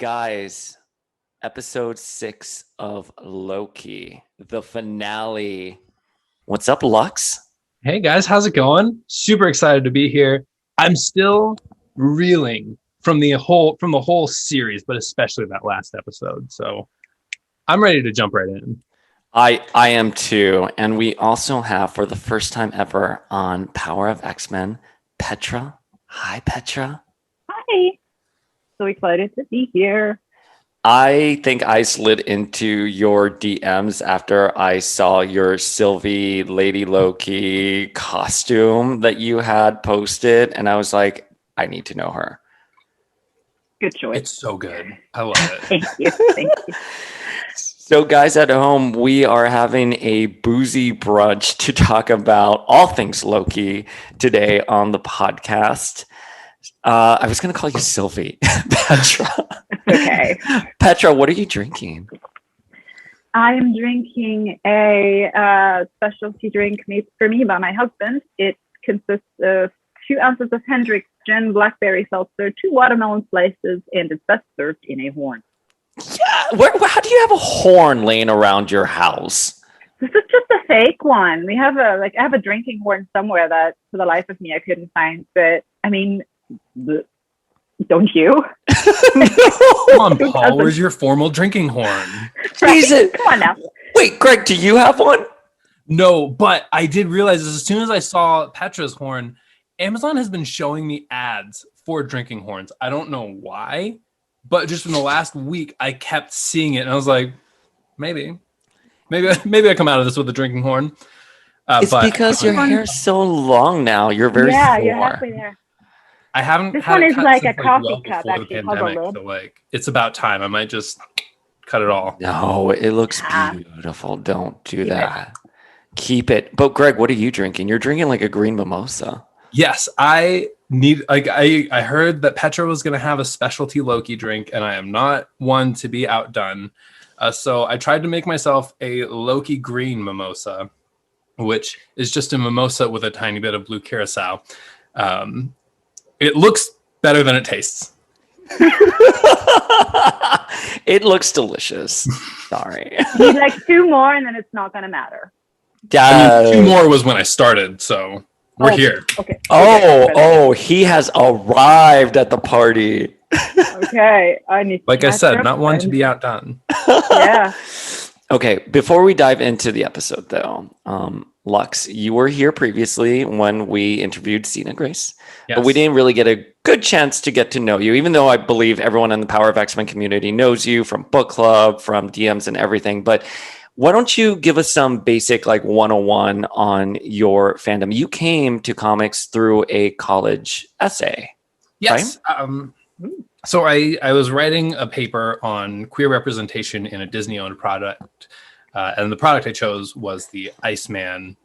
Guys, episode 6 of Loki, the finale. What's up, Lux? Hey guys, how's it going? Super excited to be here. I'm still reeling from the whole series, but especially that last episode. So I'm ready to jump right in. I am too, and we also have, for the first time ever on Power of X-Men, Petra. Hi, Petra. Hi. So excited to be here. I think I slid into your DMs after I saw your Sylvie Lady Loki costume that you had posted, and I was like, I need to know her. Good choice. It's so good. I love it. Thank you. Thank you. So, guys at home, we are having a boozy brunch to talk about all things Loki today on the podcast. I was going to call you Sylvie. Petra. Okay. Petra, what are you drinking? I'm drinking a specialty drink made for me by my husband. It consists of 2 ounces of Hendrick's gin, blackberry seltzer, 2 watermelon slices, and it's best served in a horn. Yeah, how do you have a horn laying around your house? This is just a fake one. We have I have a drinking horn somewhere that, for the life of me, I couldn't find. But I mean, don't you? Come on, Paul. Where's your formal drinking horn? Jesus. Come on now. Wait, Greg, do you have one? No, but I did realize as soon as I saw Petra's horn, Amazon has been showing me ads for drinking horns. I don't know why, but just in the last week, I kept seeing it, and I was like, maybe I come out of this with a drinking horn. It's because your hair's so long now. You're very Yeah, four. you're halfway there. I haven't. This had one it is cut like since, a coffee well cup, before the actually, called a pandemic, lid. so it's about time. I might just cut it all. No, it looks beautiful. Don't do that. Keep it. But Greg, what are you drinking? You're drinking like a green mimosa. Yes, I need. I heard that Petra was going to have a specialty Loki drink, and I am not one to be outdone. So I tried to make myself a Loki green mimosa, which is just a mimosa with a tiny bit of blue curacao. It looks better than it tastes. It looks delicious. Sorry. Need like 2 more, and then it's not gonna matter. I mean, 2 more was when I started, so we're here. Okay. Oh, he has arrived at the party. Okay. I need. Like I said, not one to be outdone. Yeah. Okay, before we dive into the episode, though, Lux, you were here previously when we interviewed Sina Grace, but we didn't really get a good chance to get to know you, even though I believe everyone in the Power of X-Men community knows you from book club, from DMs and everything. But why don't you give us some basic 101 on your fandom? You came to comics through a college essay. Yes. Right? So I was writing a paper on queer representation in a Disney-owned product, and the product I chose was the Iceman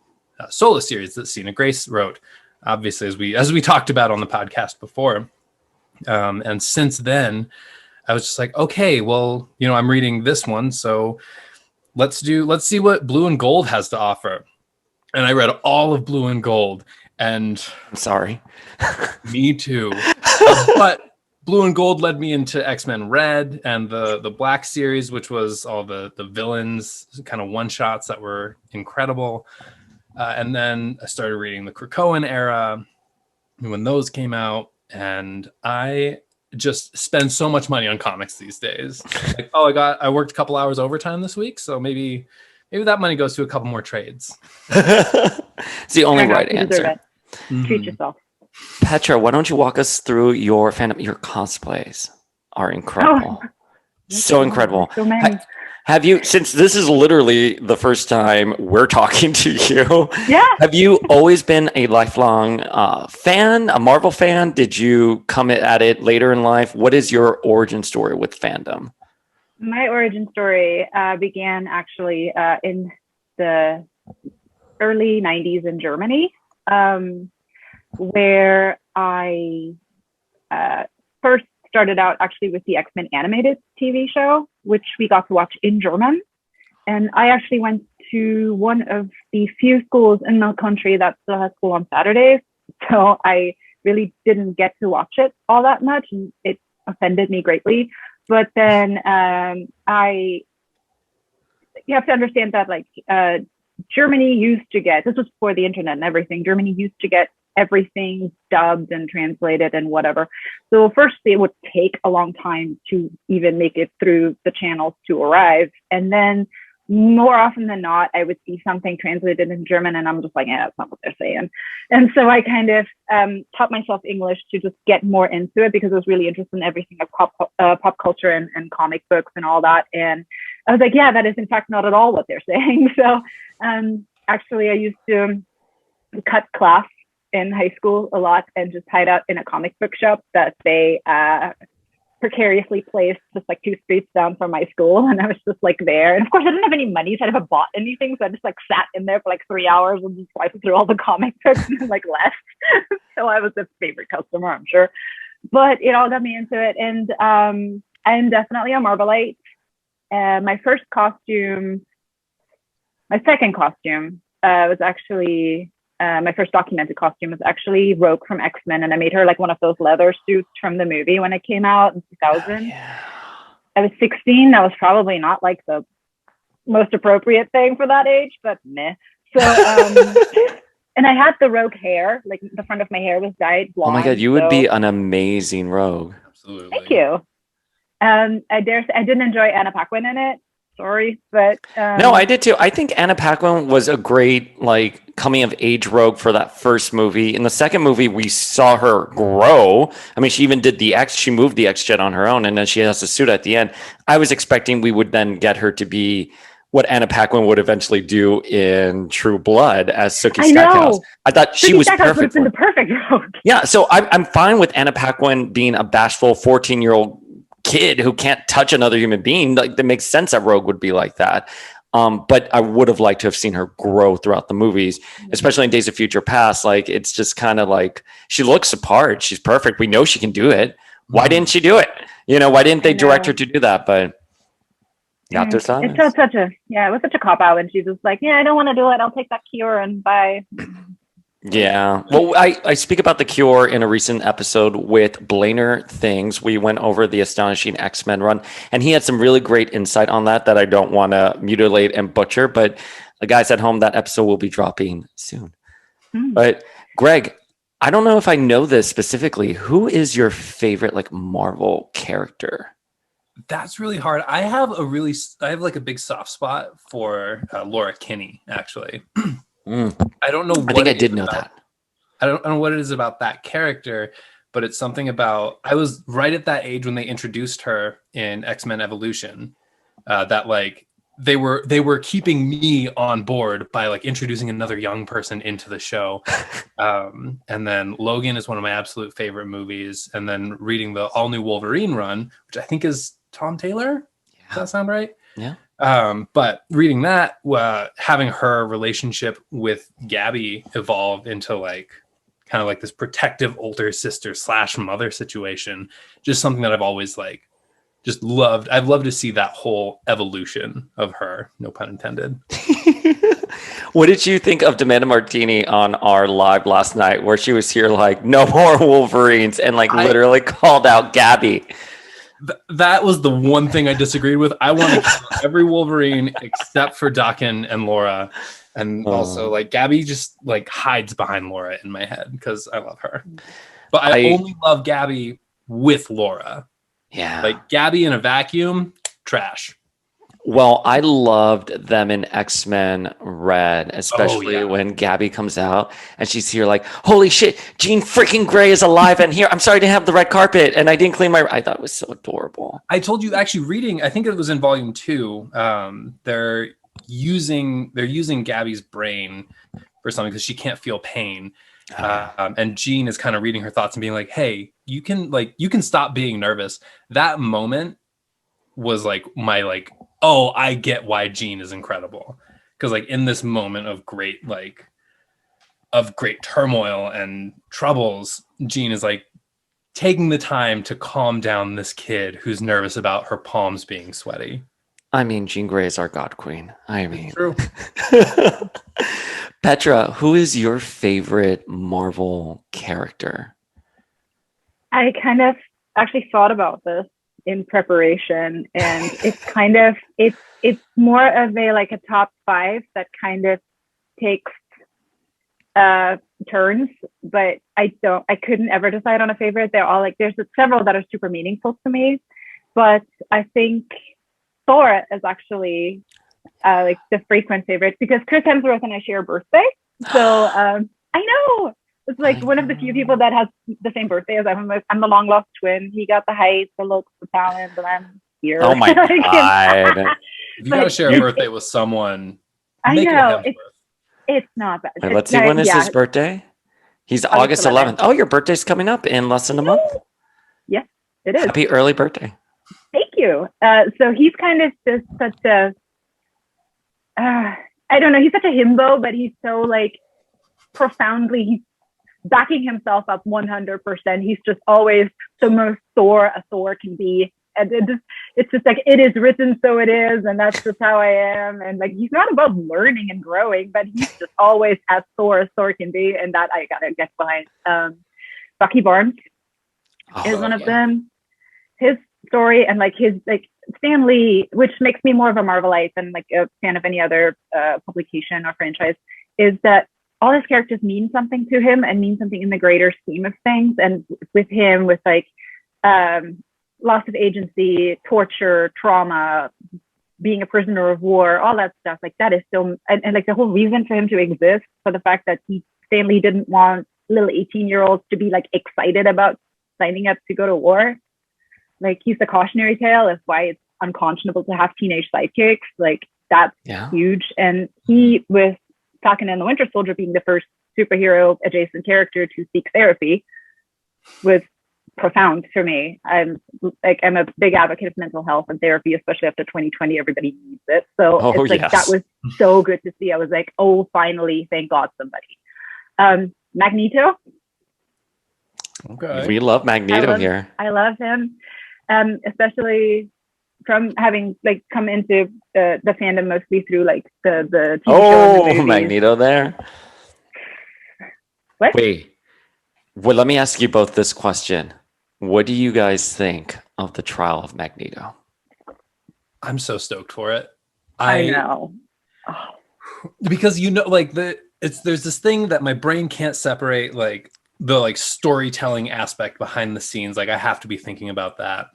solo series that Sina Grace wrote. Obviously, as we talked about on the podcast before, and since then, I was just like, okay, well, I'm reading this one, so let's see what Blue and Gold has to offer. And I read all of Blue and Gold, and I'm sorry, me too, but Blue and Gold led me into X-Men Red and the Black series, which was all the villains, kind of one-shots that were incredible. And then I started reading the Krakoan era when those came out. And I just spend so much money on comics these days. I worked a couple hours overtime this week, so maybe that money goes to a couple more trades. It's the only right answer. Treat yourself. Petra, why don't you walk us through your fandom? Your cosplays are incredible. So incredible. So many. Have you, since this is literally the first time we're talking to you, have you always been a lifelong fan, a Marvel fan? Did you come at it later in life? What is your origin story with fandom? My origin story began actually in the early 90s in Germany. Where I first started out actually with the X-Men animated TV show, which we got to watch in German. And I actually went to one of the few schools in the country that still has school on Saturdays. So I really didn't get to watch it all that much, and it offended me greatly. But then you have to understand that like Germany used to get, this was before the internet and everything, Germany used to get everything dubbed and translated and whatever. So first it would take a long time to even make it through the channels to arrive. And then more often than not, I would see something translated in German and I'm just like, yeah, that's not what they're saying. And so I kind of taught myself English to just get more into it because I was really interested in everything of pop culture and comic books and all that. And I was like, yeah, that is in fact not at all what they're saying. So actually I used to cut class in high school a lot and just hide out in a comic book shop that they precariously placed just like 2 streets down from my school. And I was just like there. And of course I didn't have any money, so I never bought anything. So I just like sat in there for like 3 hours and just swiped through all the comic books and like left. So I was a favorite customer, I'm sure. But it all got me into it. And I'm definitely a Marvelite. My second costume was actually, my first documented costume was actually Rogue from X-Men, and I made her like one of those leather suits from the movie when it came out in 2000. Yeah. I was 16. That was probably not like the most appropriate thing for that age, but meh. So, and I had the Rogue hair, like the front of my hair was dyed blonde. Oh my God, you would be an amazing Rogue. Absolutely. Thank you. I didn't enjoy Anna Paquin in it. Sorry, but no, I did too. I think Anna Paquin was a great like coming of age Rogue for that first movie. In the second movie, we saw her grow. I mean, she even did she moved the X-Jet on her own, and then she has a suit at the end. I was expecting we would then get her to be what Anna Paquin would eventually do in True Blood as Sookie Stackhouse. I thought she was perfect. Would have been the perfect Rogue. Yeah, so I'm fine with Anna Paquin being a bashful 14-year-old kid who can't touch another human being. Like, that makes sense that Rogue would be like that. But I would have liked to have seen her grow throughout the movies, especially in Days of Future Past. Like, it's just kind of like she looks apart. She's perfect. We know she can do it. Why didn't she do it? Why didn't they direct her to do that? But not this time. It was such a cop out, and she was like, "Yeah, I don't want to do it. I'll take that cure and bye." Yeah. Well, I speak about The Cure in a recent episode with Blainer Things. We went over the Astonishing X-Men run, and he had some really great insight on that I don't want to mutilate and butcher. But the guys at home, that episode will be dropping soon. But Greg, I don't know if I know this specifically. Who is your favorite like Marvel character? That's really hard. I have like a big soft spot for Laura Kinney, actually. I don't know. I think I did know that. I don't know what it is about that character, but it's something about. I was right at that age when they introduced her in X-Men Evolution. That like they were keeping me on board by like introducing another young person into the show. And then Logan is one of my absolute favorite movies. And then reading the all new Wolverine run, which I think is Tom Taylor. Yeah. Does that sound right? Yeah. But reading that, having her relationship with Gabby evolve into like kind of like this protective older sister / mother situation, just something that I've always like just loved. I've loved to see that whole evolution of her, no pun intended. What did you think of Demanda Martini on our live last night, where she was here like, no more Wolverines, and like literally called out Gabby? That was the one thing I disagreed with. I want to kill every Wolverine except for Daken and Laura. And also like Gabby just like hides behind Laura in my head because I love her. But I only love Gabby with Laura. Yeah. Like Gabby in a vacuum, trash. Well, I loved them in X-Men Red, especially when Gabby comes out and she's here like, holy shit, Jean freaking Grey is alive and here. I'm sorry to have the red carpet and I didn't clean I thought it was so adorable. I told you actually reading, I think it was in volume 2. They're using Gabby's brain for something because she can't feel pain. And Jean is kind of reading her thoughts and being like, hey, you can stop being nervous. That moment was like my like, oh, I get why Jean is incredible. Because like in this moment of great turmoil and troubles, Jean is like taking the time to calm down this kid who's nervous about her palms being sweaty. I mean, Jean Grey is our god queen. I mean, true. Petra, who is your favorite Marvel character? I kind of actually thought about this in preparation, and it's kind of it's more of a like a top 5 that kind of takes turns, but I couldn't ever decide on a favorite. They're all like, there's several that are super meaningful to me, but I think Thor is actually like the frequent favorite because Chris Hemsworth and I share a birthday. So I know it's like one of the few people that has the same birthday as I'm the long lost twin. He got the height, the looks, the talent, and I'm here. Oh my god! You gotta share a birthday with someone. I know it's not bad. Wait, let's see, when is his birthday? He's August 11th. Oh, your birthday's coming up in less than a month. Yes, it is. Happy early birthday. Thank you. So he's kind of just such a, I don't know, he's such a himbo, but he's so like profoundly, he's backing himself up 100%. He's just always the most Thor a Thor can be. And it's just like, it is written, so it is. And that's just how I am. And like, he's not above learning and growing, but he's just always as Thor can be. And that I gotta get behind. Bucky Barnes is one of them. His story and like his like Stan Lee, which makes me more of a Marvelite than like a fan of any other publication or franchise, is that all his characters mean something to him and mean something in the greater scheme of things. And with him, with like loss of agency, torture, trauma, being a prisoner of war, all that stuff, like that is still, and like the whole reason for him to exist, for the fact that Stan Lee didn't want little 18-year-olds to be like excited about signing up to go to war. Like he's the cautionary tale of why it's unconscionable to have teenage sidekicks. Like that's huge. And he, with Falcon and the Winter Soldier being the first superhero adjacent character to seek therapy, was profound for me. I'm a big advocate of mental health and therapy, especially after 2020. Everybody needs it. So it's like that was so good to see. I was like, oh, finally, thank God, somebody. Magneto. Okay. We love Magneto here. I love him. Especially from having like come into the fandom mostly through like the TV show and the movies. Magneto there. What? Wait. Well, let me ask you both this question. What do you guys think of the trial of Magneto? I'm so stoked for it. I know. Because like there's this thing that my brain can't separate, like the like storytelling aspect behind the scenes. Like I have to be thinking about that.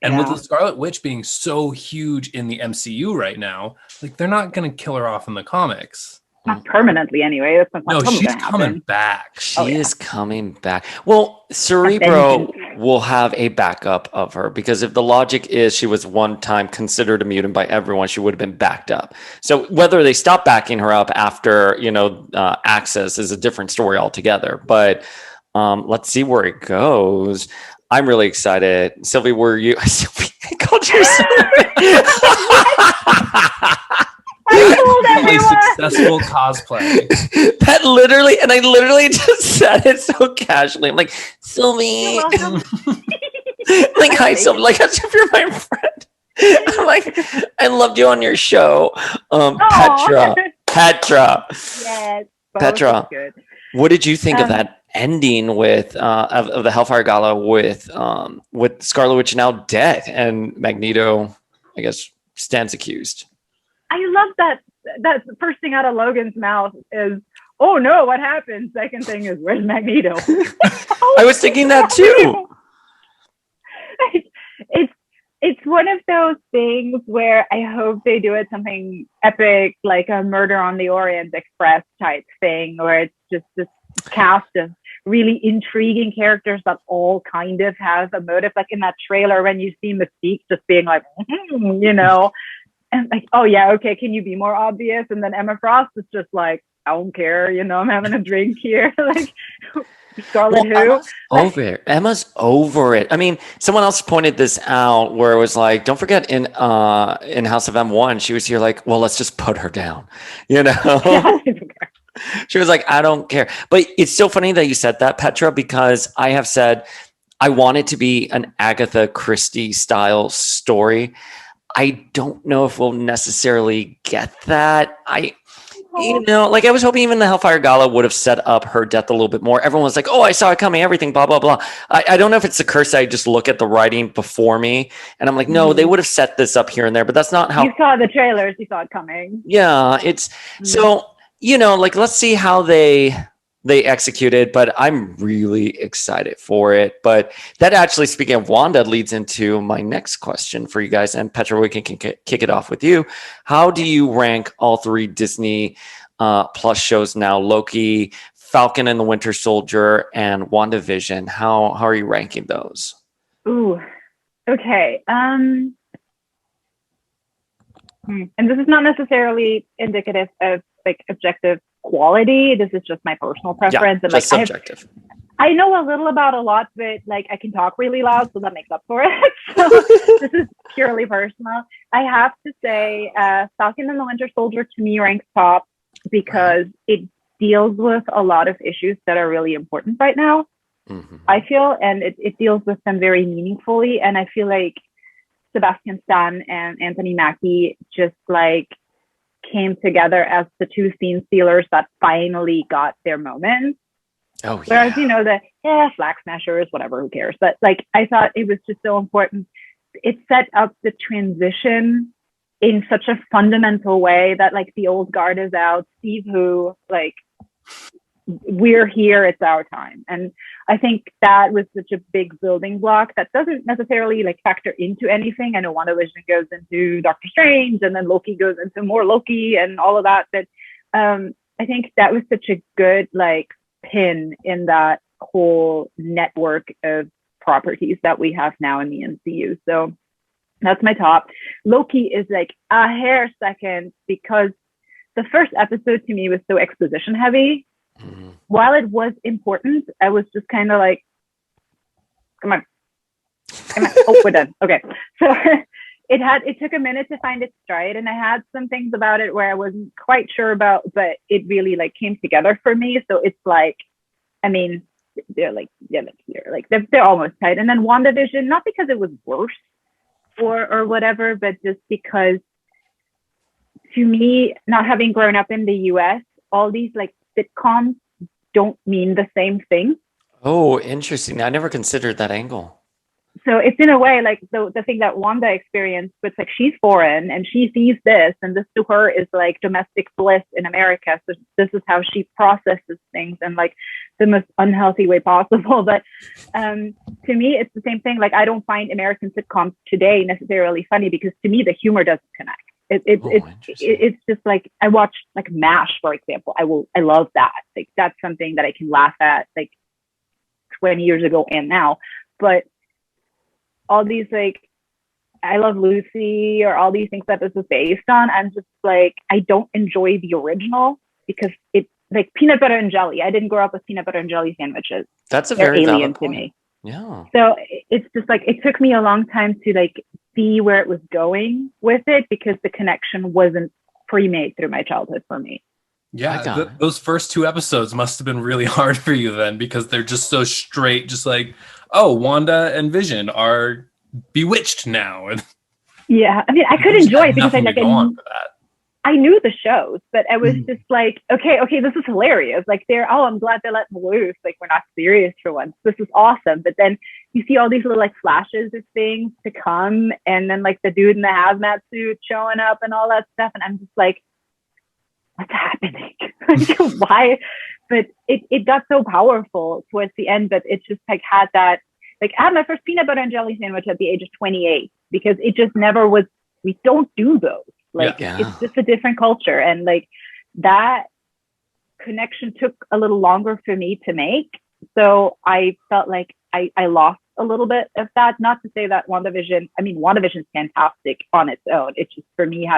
And with the Scarlet Witch being so huge in the MCU right now, like they're not going to kill her off in the comics. Not permanently anyway. That's not she's coming back. She is coming back. Well, Cerebro will have a backup of her, because if the logic is she was one time considered a mutant by everyone, she would have been backed up. So whether they stop backing her up after, Access is a different story altogether. But let's see where it goes. I'm really excited. Sylvie, were you? Sylvie, I called you Sylvie. Successful cosplay. That literally, and I literally just said it so casually. I'm like, Sylvie. Like, hi, Sylvie. Like, as if you're my friend. I'm like, I loved you on your show. Petra. Yes. Petra. What did you think of that ending with of the Hellfire Gala with Scarlet Witch now dead and Magneto, I guess, stands accused? I love that. That first thing out of Logan's mouth is, "Oh no, what happened?" Second thing is, "Where's Magneto?" I was thinking that too. It's one of those things where I hope they do it something epic, like a Murder on the Orient Express type thing, where it's just this cast of really intriguing characters that all kind of have a motive. Like in that trailer when you see Mystique just being like, and like, oh yeah, okay, can you be more obvious? And then Emma Frost is just like, I don't care, I'm having a drink here. Like, Scarlet Emma's over it. I mean, someone else pointed this out where it was like, don't forget in House of M1, she was here like, well, let's just put her down, She was like, I don't care. But it's so funny that you said that, Petra, because I have said I want it to be an Agatha Christie style story. I don't know if we'll necessarily get that. You know, like I was hoping even the Hellfire Gala would have set up her death a little bit more. Everyone was like, "Oh, I saw it coming," everything, blah blah blah. I don't know if it's the curse. I just look at the writing before me, and I'm like, no, they would have set this up here and there, but that's not how. You saw the trailers. You saw it coming. Yeah, it's so you know, like let's see how they executed, but I'm really excited for it. But that actually, speaking of Wanda, leads into my next question for you guys. And Petra, we can kick it off with you. How do you rank all three Disney Plus shows now? Loki, Falcon and the Winter Soldier, and WandaVision. How are you ranking those? Ooh, okay. And this is not necessarily indicative of like objective quality. This is just my personal preference. And like subjective. I know a little about a lot, but like I can talk really loud, so that makes up for it. So this is purely personal. I have to say, Falcon and the Winter Soldier to me ranks top because it deals with a lot of issues that are really important right now. I feel, and it deals with them very meaningfully. And I feel like Sebastian Stan and Anthony Mackie just like came together as the two scene stealers that finally got their moment. Oh, yeah. Whereas, you know, flag smashers, whatever, who cares? But like, I thought it was just so important. It set up the transition in such a fundamental way that like the old guard is out, Steve Who, like, we're here, it's our time. And I think that was such a big building block that doesn't necessarily like factor into anything. I know WandaVision goes into Doctor Strange and then Loki goes into more Loki and all of that. But I think that was such a good like pin in that whole network of properties that we have now in the MCU. So that's my top. Loki is like a hair second because the first episode to me was so exposition heavy. While it was important, I was just kind of like, come on. Oh, we're done. Okay. So it took a minute to find its stride, and I had some things about it where I wasn't quite sure about, but it really like came together for me. So it's like, I mean, they're they're almost tight. And then WandaVision, not because it was worse or whatever, but just because to me, not having grown up in the US, all these like sitcoms don't mean the same thing. Oh, interesting. I never considered that angle. So it's in a way like the thing that Wanda experienced, but like she's foreign and she sees this, and this to her is like domestic bliss in America. So this is how she processes things in like the most unhealthy way possible. But to me, it's the same thing. Like I don't find American sitcoms today necessarily funny because to me the humor doesn't connect. It's just like I watch like MASH, for example. I love that. Like that's something that I can laugh at like 20 years ago and now. But all these like I Love Lucy or all these things that this is based on, I'm just like I don't enjoy the original because it's like peanut butter and jelly. I didn't grow up with peanut butter and jelly sandwiches. That's a very alien to me. Yeah. So it's just like it took me a long time to like see where it was going with it because the connection wasn't pre-made through my childhood for me. Yeah, those first two episodes must have been really hard for you then because they're just so straight, just like, oh, Wanda and Vision are bewitched now. Yeah, I mean, I could enjoy it because I knew the shows, but I was just like, okay, this is hilarious. Like I'm glad they let me loose. Like we're not serious for once. This is awesome. But then you see all these little like flashes of things to come, and then like the dude in the hazmat suit showing up and all that stuff, and I'm just like, what's happening? Why? But it got so powerful towards the end that it just like had that. Like I had my first peanut butter and jelly sandwich at the age of 28 because it just never was. We don't do those. Like it's just a different culture, and like that connection took a little longer for me to make. So I felt like I lost a little bit of that. Not to say that WandaVision is fantastic on its own. It just for me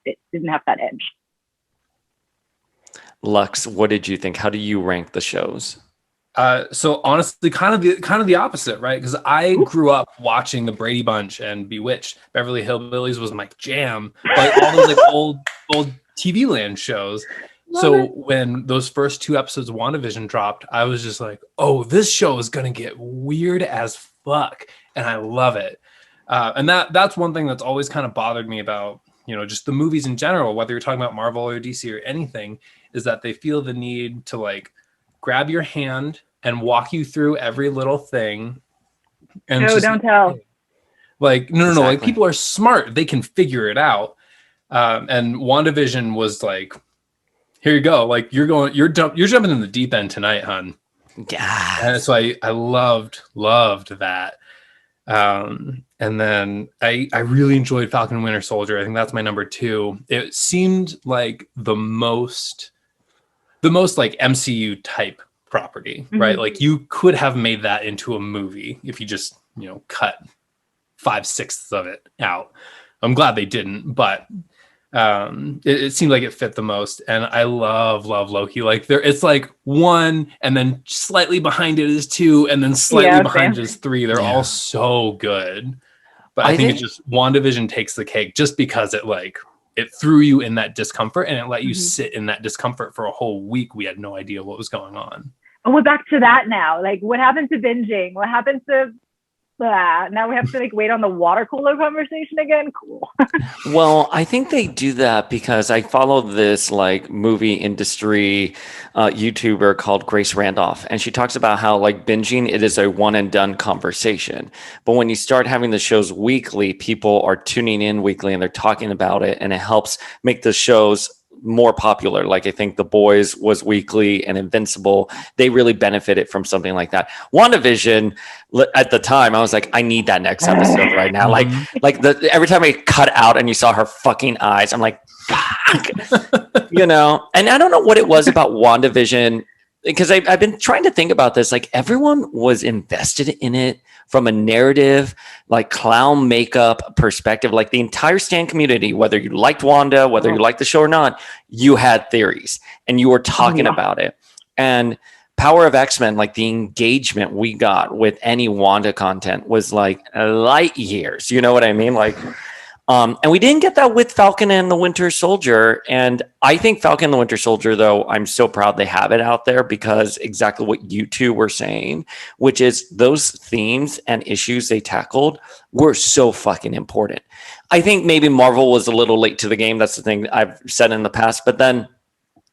it didn't have that edge. Lux, what did you think? How do you rank the shows? So honestly, kind of the opposite, right? Because I grew up watching the Brady Bunch and Bewitched. Beverly Hillbillies was my jam. Like all those like old TV Land shows. So when those first two episodes of WandaVision dropped, I was just like, oh, this show is gonna get weird as fuck, and I love it. And that's one thing that's always kind of bothered me about just the movies in general, whether you're talking about Marvel or DC or anything, is that they feel the need to like grab your hand and walk you through every little thing. And no, don't tell. Like, no, Exactly. like people are smart. They can figure it out. And WandaVision was like, here you go. Like you're jumping in the deep end tonight, hon. Yeah. And so I loved that. And then I really enjoyed Falcon and Winter Soldier. I think that's my number 2. It seemed like the most like MCU type property, right? Like you could have made that into a movie if you just, cut 5/6 of it out. I'm glad they didn't, but it seemed like it fit the most. And I love Loki. Like it's like 1, and then slightly behind it is 2, and then slightly behind it is 3. They're all so good. But I think it's just WandaVision takes the cake just because it threw you in that discomfort, and it let you sit in that discomfort for a whole week. We had no idea what was going on. And we're back to that now. Like, what happened to binging? What happened to now we have to wait on the water cooler conversation again? Cool. Well, I think they do that because I follow this movie industry YouTuber called Grace Randolph, and she talks about how binging, it is a one and done conversation. But when you start having the shows weekly, people are tuning in weekly and they're talking about it, and it helps make the shows more popular. I think The Boys was weekly, and Invincible, they really benefited from something like that. WandaVision, at the time, I was like, I need that next episode right now. Every time I cut out and you saw her fucking eyes, I'm like, fuck, And I don't know what it was about WandaVision, because I've been trying to think about this. Everyone was invested in it from a narrative, clown makeup perspective. The entire Stan community, whether you liked Wanda, whether you liked the show or not, you had theories and you were talking about it. And Power of X-Men, the engagement we got with any Wanda content was light years. You know what I mean? And we didn't get that with Falcon and the Winter Soldier. And I think Falcon and the Winter Soldier, though, I'm so proud they have it out there, because exactly what you two were saying, which is those themes and issues they tackled were so fucking important. I think maybe Marvel was a little late to the game. That's the thing I've said in the past. But then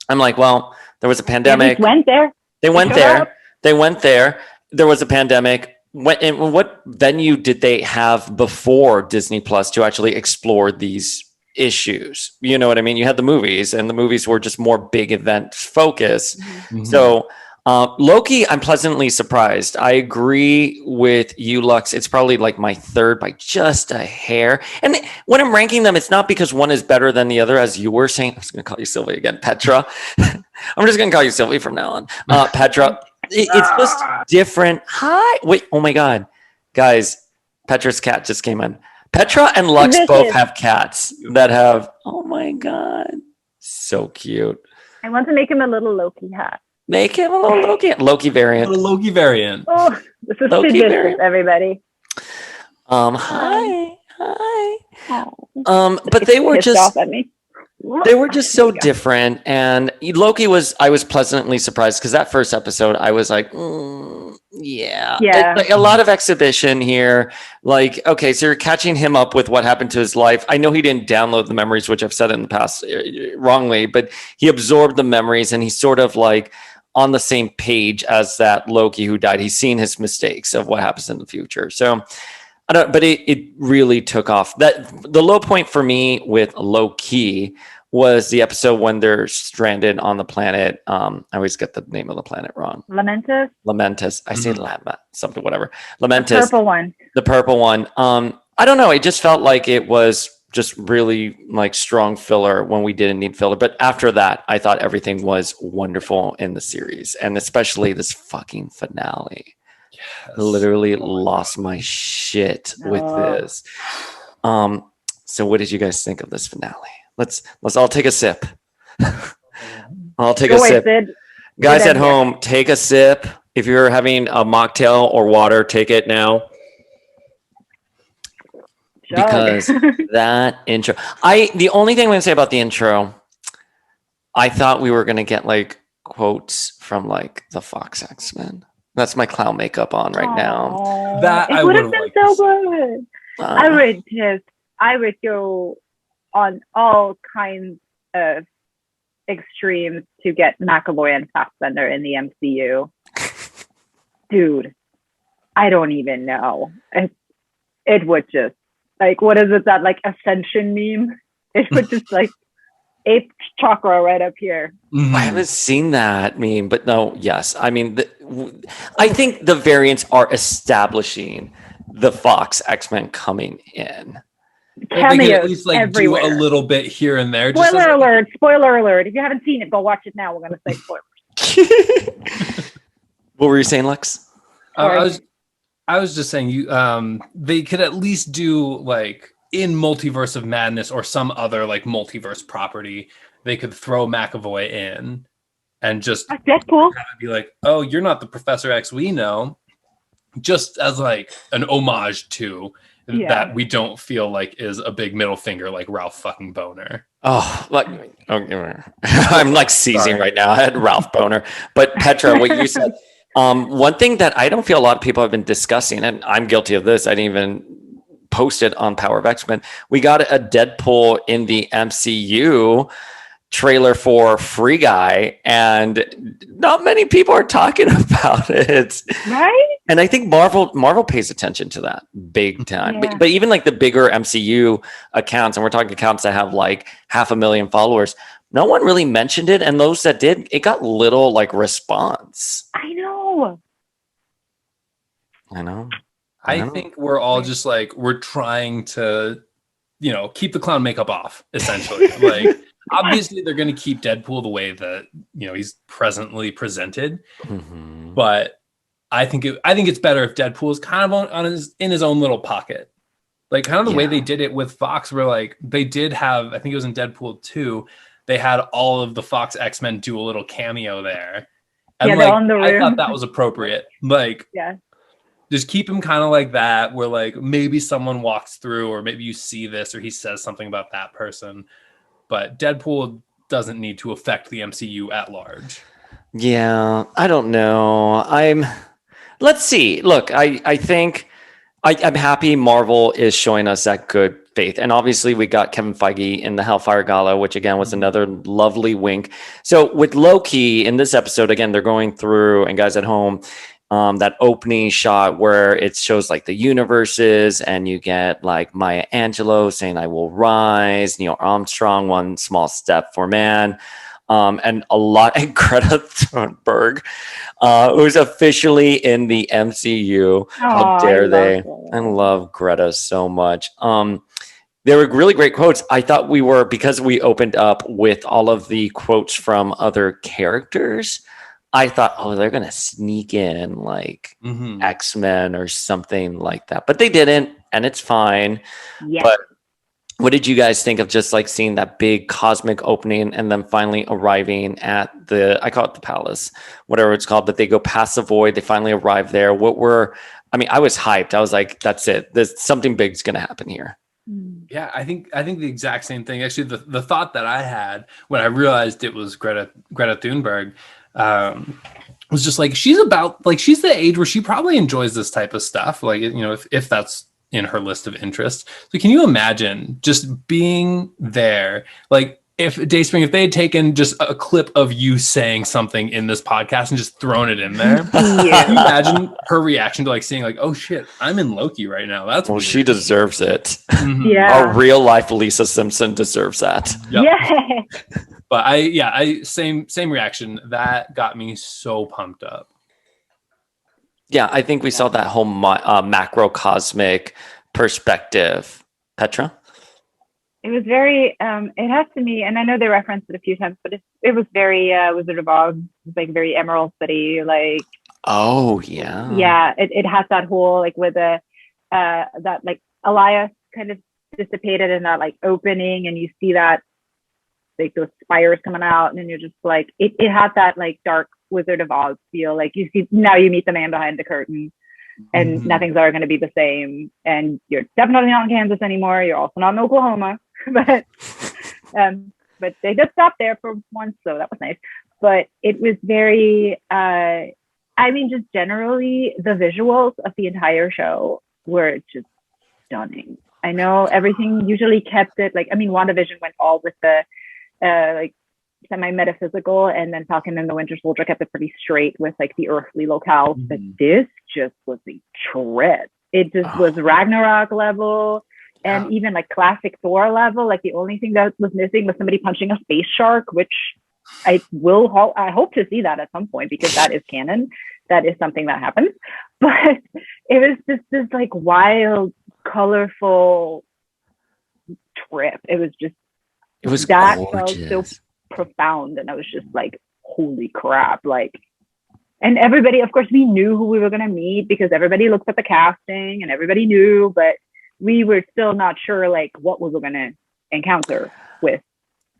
I'm like, well, there was a pandemic. They went there. They went there. There was a pandemic. What venue did they have before Disney Plus to actually explore these issues? You know what I mean? You had the movies, and the movies were just more big event focus. So Loki, I'm pleasantly surprised. I agree with you, Lux. It's probably my 3rd by just a hair. And when I'm ranking them, it's not because one is better than the other, as you were saying. I'm just going to call you Sylvie again, Petra. I'm just going to call you Sylvie from now on. Petra. It's just different. Hi. Wait. Oh my God. Guys, Petra's cat just came in. Petra and Lux both have cats that have, oh my God. So cute. I want to make him a little Loki hat. Make him a little Loki variant. A Loki variant. Oh, this is delicious, everybody. Hi. But they were just so different. And Loki I was pleasantly surprised, because that first episode, I was like, yeah. A lot of exhibition here. Okay, so you're catching him up with what happened to his life. I know he didn't download the memories, which I've said in the past wrongly, but he absorbed the memories, and he's sort of on the same page as that Loki who died. He's seen his mistakes of what happens in the future. So but it really took off. That the low point for me with Loki was the episode when they're stranded on the planet. I always get the name of the planet wrong. Lamentus. I say something, whatever. Lamentus. The purple one. I don't know. It just felt like it was just really strong filler when we didn't need filler. But after that, I thought everything was wonderful in the series, and especially this fucking finale. Yes. Literally lost my shit with this. So what did you guys think of this finale? Let's all take a sip. I'll take a sip. Guys at home, take a sip. If you're having a mocktail or water, take it now. Because that intro, the only thing I'm gonna say about the intro, I thought we were gonna get quotes from the Fox X-Men. That's my clown makeup on right now. That it would have been so good. I would go on all kinds of extremes to get McAvoy and Fassbender in the MCU. Dude, I don't even know. It would just, like, what is it, that like Ascension meme? It would just like ape chakra right up here. I haven't seen that meme, but no, yes. I mean, I think the variants are establishing the Fox X-Men coming in. Cameos they can at least like everywhere. do a little bit here and there. Spoiler alert! Spoiler alert! If you haven't seen it, go watch it now. We're gonna say spoilers. What were you saying, Lux? I was just saying they could at least do like in Multiverse of Madness or some other like multiverse property. They could throw McAvoy in and just Deadpool. Be like, oh, you're not the Professor X we know, just as like an homage to that we don't feel like is a big middle finger like Ralph fucking Boner. Oh, like I'm like seizing right now. I had Ralph Boner, but Petra, what you said. One thing that I don't feel a lot of people have been discussing, and I'm guilty of this. I didn't even post it on Power of X-Men. We got a Deadpool in the MCU trailer for Free Guy, and not many people are talking about it. Right? And I think Marvel pays attention to that big time. Yeah. But even like the bigger MCU accounts, and we're talking accounts that have like 500,000 followers, no one really mentioned it. And those that did, it got little like response. I know. I think we're all just like, we're trying to, keep the clown makeup off, essentially. Like, obviously they're going to keep Deadpool the way that, he's presently presented. Mm-hmm. But I think it's better if Deadpool is kind of in his own little pocket. Like kind of the way they did it with Fox, where like they did have, I think it was in Deadpool 2, they had all of the Fox X-Men do a little cameo there. And like, I thought that was appropriate. Like, just keep him kind of like that, where like maybe someone walks through, or maybe you see this, or he says something about that person. But Deadpool doesn't need to affect the MCU at large. Yeah, I don't know. Let's see. Look, I think I'm happy Marvel is showing us that good faith. And obviously we got Kevin Feige in the Hellfire Gala, which again was another lovely wink. So with Loki in this episode, again, they're going through, and guys at home, that opening shot where it shows like the universes, and you get like Maya Angelou saying, I will rise, Neil Armstrong, one small step for man. And a lot, and Greta Thunberg, who's officially in the MCU. How dare they? I love Greta so much. They were really great quotes. I thought because we opened up with all of the quotes from other characters, I thought, they're going to sneak in like X-Men or something like that. But they didn't, and it's fine. Yeah. But what did you guys think of just like seeing that big cosmic opening and then finally arriving at I call it the palace, whatever it's called, but they go past the void. They finally arrive there. I was hyped. I was like, that's it. There's something big's going to happen here. Yeah, I think the exact same thing. Actually, the thought that I had when I realized it was Greta Thunberg was just like, she's the age where she probably enjoys this type of stuff. Like, if that's in her list of interests. So can you imagine just being there? Like if Dayspring, if they had taken just a clip of you saying something in this podcast and just thrown it in there, can you imagine her reaction to like seeing like, oh shit, I'm in Loki right now. That's weird. She deserves it. Mm-hmm. Yeah. Our real life Lisa Simpson deserves that. Yep. Yeah. But I same reaction. That got me so pumped up. Yeah, I think we saw that whole macrocosmic perspective. Petra? It was very, it has to me, and I know they referenced it a few times, but it was very Wizard of Oz. It was like very Emerald City, like. Oh, yeah. Yeah, it has that whole, like with that like Elias kind of dissipated in that like opening, and you see that like those spires coming out, and then you're just like, it has that like dark Wizard of Oz feel. Like you meet the man behind the curtain, and nothing's ever going to be the same. And you're definitely not in Kansas anymore. You're also not in Oklahoma, but they did stop there for once, so that was nice. But it was very, just generally the visuals of the entire show were just stunning. I know everything usually kept it like, I mean, WandaVision went all with the like semi-metaphysical, and then Falcon and the Winter Soldier kept it pretty straight with like the earthly locales. But this just was a trip. It just was Ragnarok level, and even like classic Thor level. Like the only thing that was missing was somebody punching a space shark, which I hope to see that at some point, because that is canon. That is something that happens. But it was just this like wild, colorful trip. It was that gorgeous. Felt so profound, and I was just like, holy crap. Like, and everybody, of course, we knew who we were going to meet because everybody looked at the casting and everybody knew, but we were still not sure like what we were going to encounter with.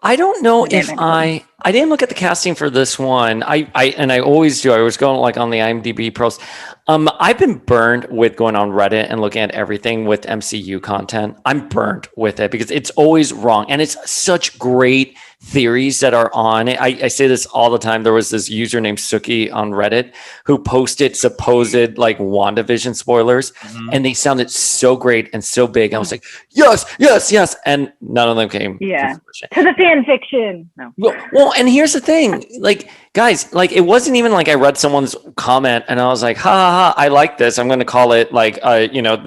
I don't know if I didn't look at the casting for this one. I always do. I was going like on the IMDb pros. I've been burned with going on Reddit and looking at everything with MCU content. I'm burned with it because it's always wrong, and it's such great theories that are on it. I say this all the time. There was this user named Suki on Reddit who posted supposed like WandaVision spoilers, and they sounded so great and so big. I was like, yes, and none of them came. Yeah, to the fan fiction. No. Well, and here's the thing, like, guys, like, it wasn't even like I read someone's comment and I was like, ha, I like this. I'm going to call it like,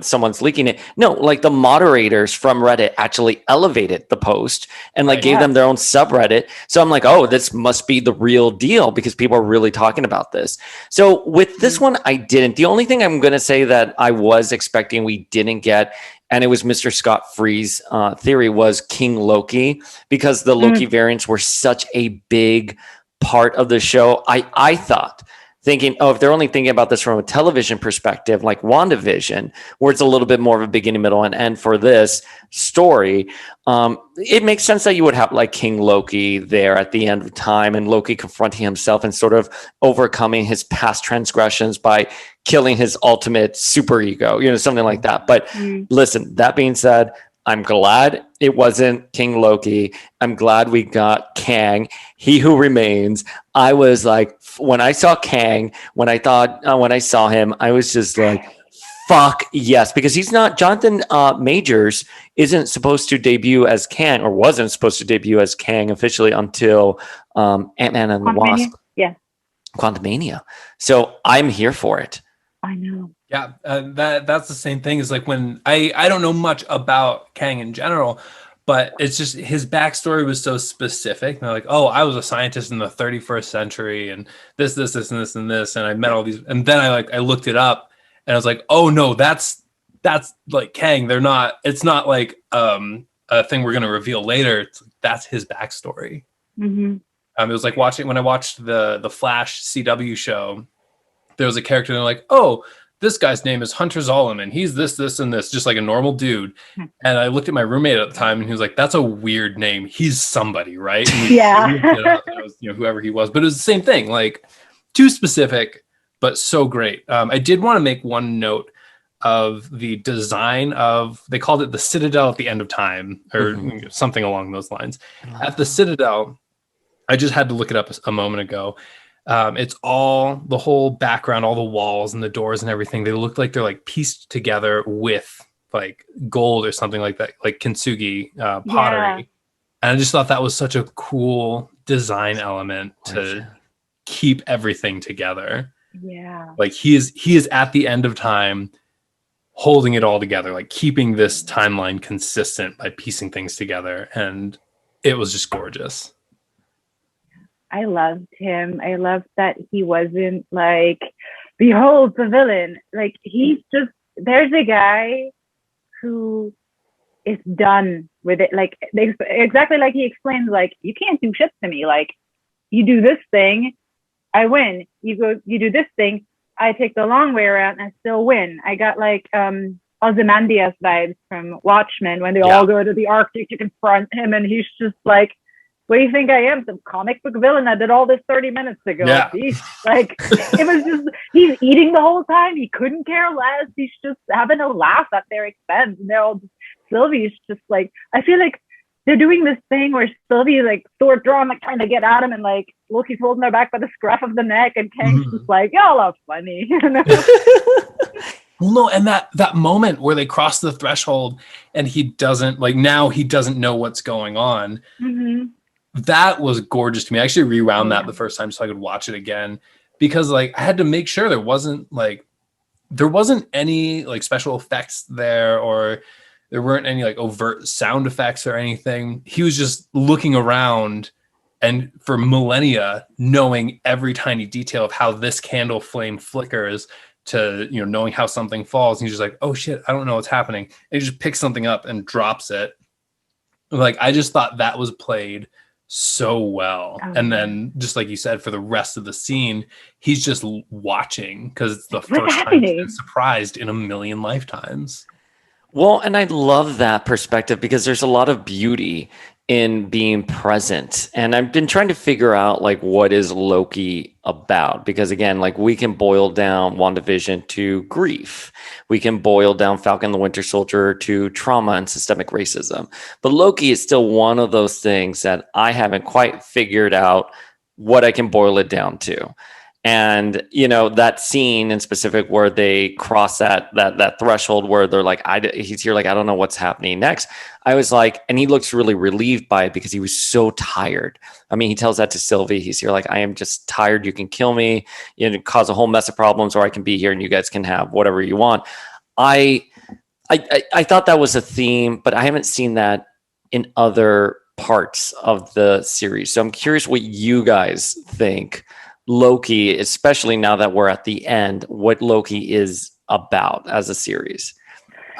someone's leaking it. No, like the moderators from Reddit actually elevated the post and like gave them their own subreddit. So I'm like, oh, this must be the real deal because people are really talking about this. So with this one, I didn't. The only thing I'm going to say that I was expecting we didn't get, and it was Mr. Scott Free's theory, was King Loki, because the Loki variants were such a big part of the show. I thought, thinking, if they're only thinking about this from a television perspective, like WandaVision, where it's a little bit more of a beginning, middle, and end for this story, it makes sense that you would have like King Loki there at the end of time, and Loki confronting himself and sort of overcoming his past transgressions by killing his ultimate superego, something like that. But listen, that being said, I'm glad it wasn't King Loki. I'm glad we got Kang, He Who Remains. I was like, when I saw Kang, when I saw him, I was just like, fuck yes, because he's not, Jonathan Majors isn't supposed to debut as Kang, or wasn't supposed to debut as Kang officially until Ant-Man and the Wasp. Yeah. Quantumania. So I'm here for it. I know. Yeah, that's the same thing as like when I don't know much about Kang in general, but it's just his backstory was so specific. And they're like, oh, I was a scientist in the 31st century, and this, and this, and this, and I met all these. And then I looked it up, and I was like, oh no, that's like Kang. It's not like a thing we're gonna reveal later. That's his backstory. Mm-hmm. It was like when I watched the Flash CW show. There was a character and they're like, oh, this guy's name is Hunter Zolomon. He's this, and this, just like a normal dude. And I looked at my roommate at the time and he was like, that's a weird name. He's somebody, right? Yeah. It was, whoever he was. But it was the same thing, like too specific, but so great. I did want to make one note of the design of, they called it the Citadel at the End of Time, or something along those lines. At the Citadel, I just had to look it up a moment ago. It's all the whole background, all the walls and the doors and everything. They look like they're like pieced together with like gold or something like that, like kintsugi pottery. Yeah. And I just thought that was such a cool design element to keep everything together. Yeah. Like he is at the end of time, holding it all together, like keeping this timeline consistent by piecing things together. And it was just gorgeous. I loved him. I loved that he wasn't like, behold the villain. Like, he's just, there's a guy who is done with it. Like, exactly like he explains, like, you can't do shit to me. Like, you do this thing, I win. You do this thing, I take the long way around and I still win. I got like Ozymandias vibes from Watchmen when they all go to the Arctic to confront him, and he's just like, what do you think I am? Some comic book villain? I did all this 30 minutes ago. Yeah. Like, it was just, he's eating the whole time. He couldn't care less. He's just having a laugh at their expense. And they're all just, Sylvie's just like, I feel like they're doing this thing where Sylvie's like sword drawn, like trying to get at him, and like Loki's holding her back by the scruff of the neck, and Kang's just like, y'all are funny. Well, no, and that moment where they cross the threshold and he doesn't know what's going on. Mm-hmm. That was gorgeous to me. I actually rewound that the first time so I could watch it again, because like I had to make sure there wasn't any like special effects there, or there weren't any like overt sound effects or anything. He was just looking around and for millennia knowing every tiny detail of how this candle flame flickers, to knowing how something falls, and he's just like, oh shit, I don't know what's happening, and he just picks something up and drops it. Like, I just thought that was played so well. And then, just like you said, for the rest of the scene, he's just watching because it's the first time he's been surprised in a million lifetimes. Well, and I love that perspective because there's a lot of beauty in being present. And I've been trying to figure out like what is Loki about, because again, like we can boil down WandaVision to grief. We can boil down Falcon the Winter Soldier to trauma and systemic racism. But Loki is still one of those things that I haven't quite figured out what I can boil it down to. And, that scene in specific where they cross that threshold where they're like, he's here, like, I don't know what's happening next. I was like, and he looks really relieved by it because he was so tired. I mean, he tells that to Sylvie. He's here like, I am just tired. You can kill me, cause a whole mess of problems, or I can be here and you guys can have whatever you want. I thought that was a theme, but I haven't seen that in other parts of the series. So I'm curious what you guys think Loki, especially now that we're at the end, what Loki is about as a series.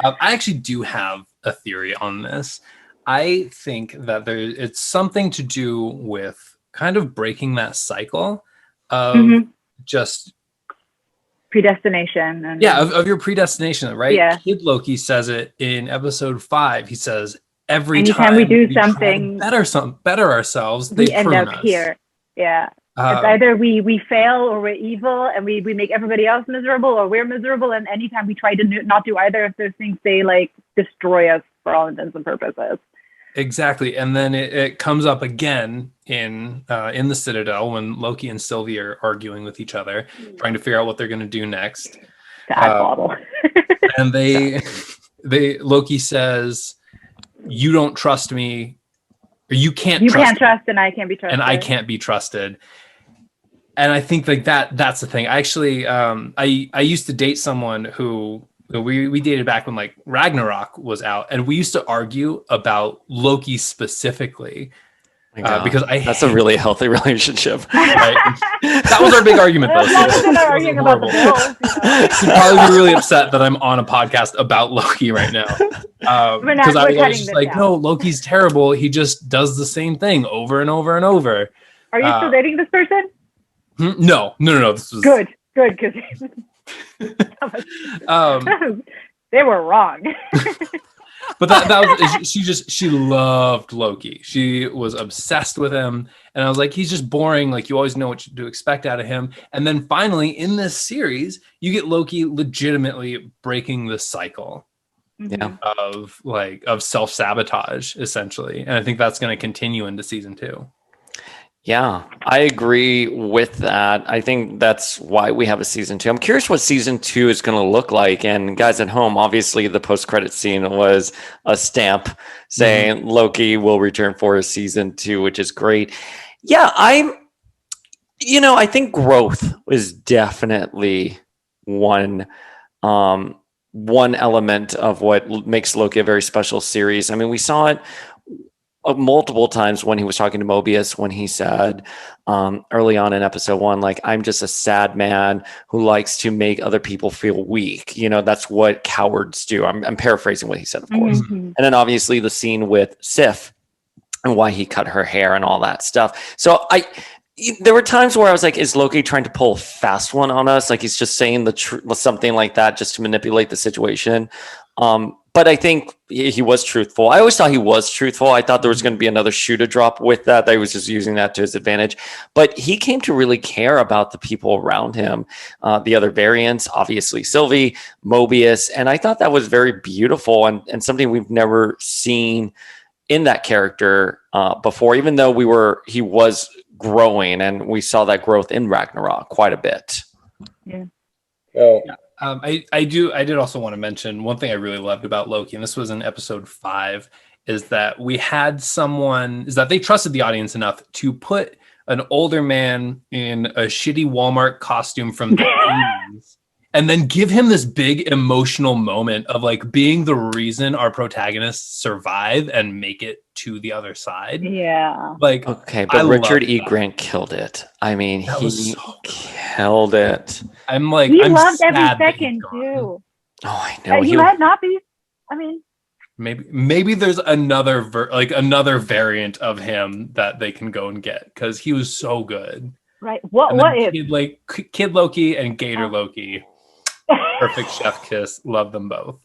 I actually do have a theory on this. I think that it's something to do with kind of breaking that cycle of just predestination. Of your predestination, right? Yeah. Kid Loki says it in episode 5. He says, anytime time we do something, better ourselves, we end up here. Yeah. It's either we fail or we're evil and we make everybody else miserable, or we're miserable. And anytime we try to not do either of those things, they like destroy us for all intents and purposes. Exactly. And then it comes up again in the Citadel when Loki and Sylvie are arguing with each other, trying to figure out what they're going to do next. And Loki says, you don't trust me. Or you can't trust, and I can't be trusted. And I can't be trusted. And I think like that's the thing. I actually, I used to date someone who we dated back when like Ragnarok was out, and we used to argue about Loki specifically. Because that's a really healthy relationship. Right? That was our big argument, though. Arguing about the bills. She'd probably be really upset that I'm on a podcast about Loki right now. Because I was just like, no, Loki's terrible. He just does the same thing over and over and over. Are you still dating this person? No. This was good. Because they were wrong. But that was she loved Loki. She was obsessed with him, and I was like, he's just boring. Like, you always know what to expect out of him. And then finally, in this series, you get Loki legitimately breaking the cycle of self-sabotage, essentially. And I think that's going to continue into season 2. Yeah, I agree with that. I think that's why we have a season 2. I'm curious what season 2 is going to look like. And guys at home, obviously the post-credit scene was a stamp saying Loki will return for a season 2, which is great. Yeah, I think growth is definitely one element of what makes Loki a very special series. I mean, we saw it multiple times when he was talking to Mobius, when he said early on in episode 1, like, I'm just a sad man who likes to make other people feel weak. That's what cowards do. I'm paraphrasing what he said, of course. And then obviously the scene with Sif and why he cut her hair and all that stuff. So there were times where I was like, is Loki trying to pull a fast one on us? Like, he's just saying something like that just to manipulate the situation. But I think he was truthful. I always thought he was truthful. I thought there was going to be another shoe to drop with that. He was just using that to his advantage. But he came to really care about the people around him, the other variants, obviously Sylvie, Mobius. And I thought that was very beautiful and something we've never seen in that character before, even though he was growing, and we saw that growth in Ragnarok quite a bit. Yeah. So I did also want to mention one thing I really loved about Loki, and this was in episode 5, is that they trusted the audience enough to put an older man in a shitty Walmart costume from the 80s and then give him this big emotional moment of like being the reason our protagonists survive and make it to the other side. Yeah. Like, okay, but Richard E. Grant killed it. I mean, he killed it. I'm loved every second too. Oh, I know. He might not be. I mean, maybe there's another variant of him that they can go and get, because he was so good. Right. What if Kid Loki and Gator Loki? Perfect chef kiss. Love them both.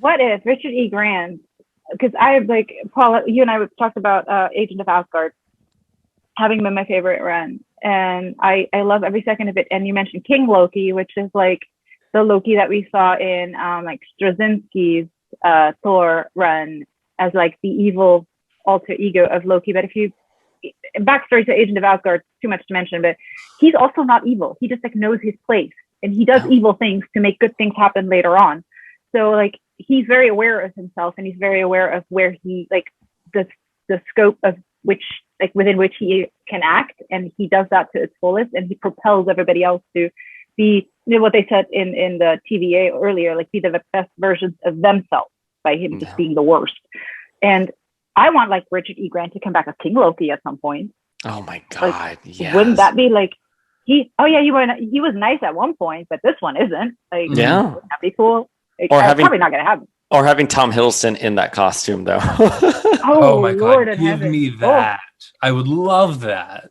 What if Richard E. Grant? Because I like Paula, you and I talked about Agent of Asgard, having been my favorite run, and I love every second of it. And you mentioned King Loki, which is like the Loki that we saw in like Straczynski's Thor run as like the evil alter ego of Loki. But if you backstory to Agent of Asgard, too much to mention, but he's also not evil. He just like knows his place, and he does evil things to make good things happen later on. So like he's very aware of himself, and he's very aware of where he like the scope of which like within which he can act, and he does that to its fullest, and he propels everybody else to be, you know, what they said in the TVA earlier, like be the best versions of themselves by him just being the worst. And I want like Richard E. Grant to come back as King Loki at some point. Oh my God! Yes. Wouldn't that be like he was nice at one point, but this one isn't. Like, wouldn't that be cool? Like, probably not gonna happen. Or having Tom Hiddleston in that costume, though. Oh my God! Give me that. I would love that.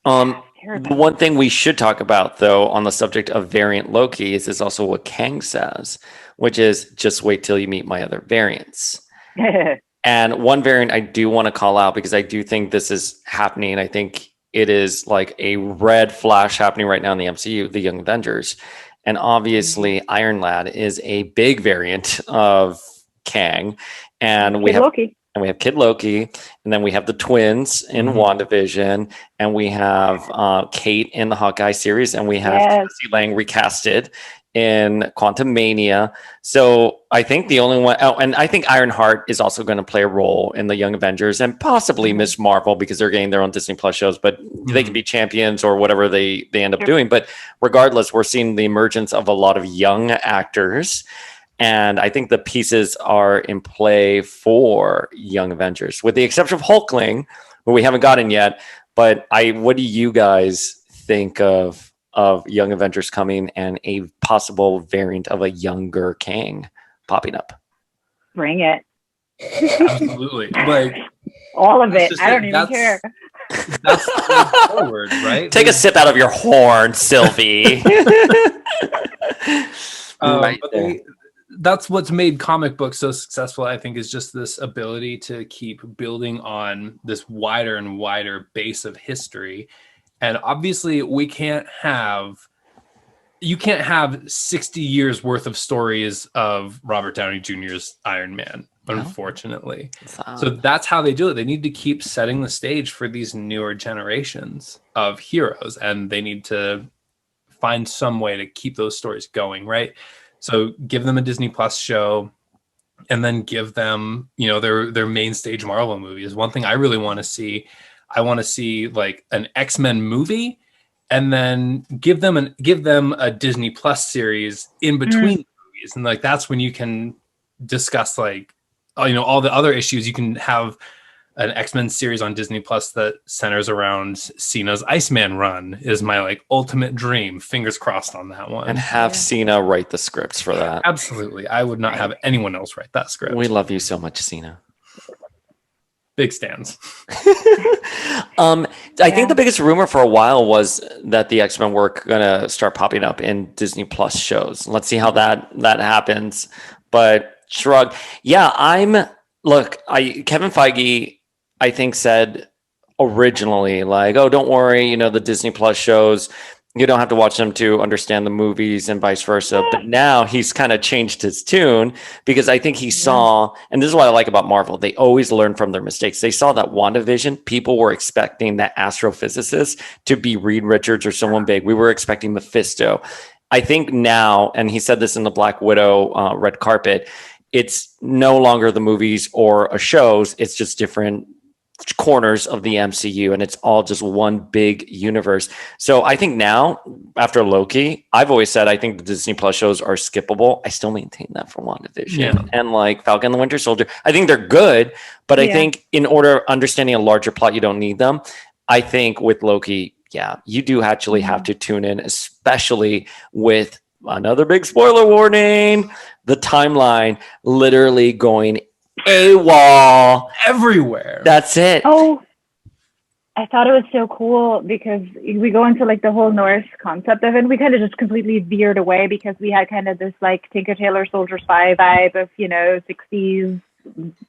The one thing we should talk about, though, on the subject of variant Loki is also what Kang says, which is just wait till you meet my other variants. And one variant I do want to call out, because I do think this is happening. I think it is like a red flash happening right now in the MCU, the Young Avengers. And obviously, Iron Lad is a big variant of Kang. And we have Loki. And we have Kid Loki, and then we have the twins in WandaVision, and we have Kate in the Hawkeye series, and we have Cassie Lang recasted in Quantumania. So I think the only one, and I think Ironheart is also going to play a role in the Young Avengers, and possibly Miss Marvel, because they're getting their own Disney Plus shows, but they can be champions or whatever they end up doing. But regardless, we're seeing the emergence of a lot of young actors. And I think the pieces are in play for Young Avengers, with the exception of Hulkling, who we haven't gotten yet. But what do you guys think of Young Avengers coming and a possible variant of a younger Kang popping up? Bring it. Absolutely. Like all of it. I don't even care. That's forward, right? Take a sip out of your horn, Sylvie. Right there. That's what's made comic books so successful, I think, is just this ability to keep building on this wider and wider base of history. And obviously you can't have 60 years worth of stories of Robert Downey Jr.'s Iron Man, unfortunately. So that's how they do it. They need to keep setting the stage for these newer generations of heroes, and they need to find some way to keep those stories going, right? So give them a Disney Plus show, and then give them, their main stage Marvel movies. One thing I really want to see, I want to see like an X-Men movie, and then give them a Disney Plus series in between the movies. And like, that's when you can discuss like, all the other issues. You can have an X-Men series on Disney Plus that centers around Cena's Iceman run is my like ultimate dream. Fingers crossed on that one. And have Cena write the scripts for that. Absolutely. I would not have anyone else write that script. We love you so much, Cena. Big stands. I think the biggest rumor for a while was that the X-Men were gonna start popping up in Disney Plus shows. Let's see how that happens. But shrug. Yeah, Kevin Feige, I think, said originally, like, oh, don't worry, the Disney Plus shows, you don't have to watch them to understand the movies and vice versa. But now he's kind of changed his tune, because I think he saw, and this is what I like about Marvel, they always learn from their mistakes. They saw that WandaVision, people were expecting that astrophysicist to be Reed Richards or someone big. We were expecting Mephisto. I think now, and he said this in the Black Widow red carpet, it's no longer the movies or shows. It's just different corners of the MCU, and it's all just one big universe. So I think now, after Loki, I've always said I think the Disney Plus shows are skippable. I still maintain that for WandaVision and like Falcon and the Winter Soldier. I think they're good, but I think in order understanding a larger plot, you don't need them. I think with Loki, you do actually have to tune in, especially with another big spoiler warning, the timeline literally going AWOL everywhere. That's it. Oh, I thought it was so cool because we go into like the whole Norse concept of it. We kind of just completely veered away because we had kind of this like Tinker Tailor Soldier Spy vibe of, 60s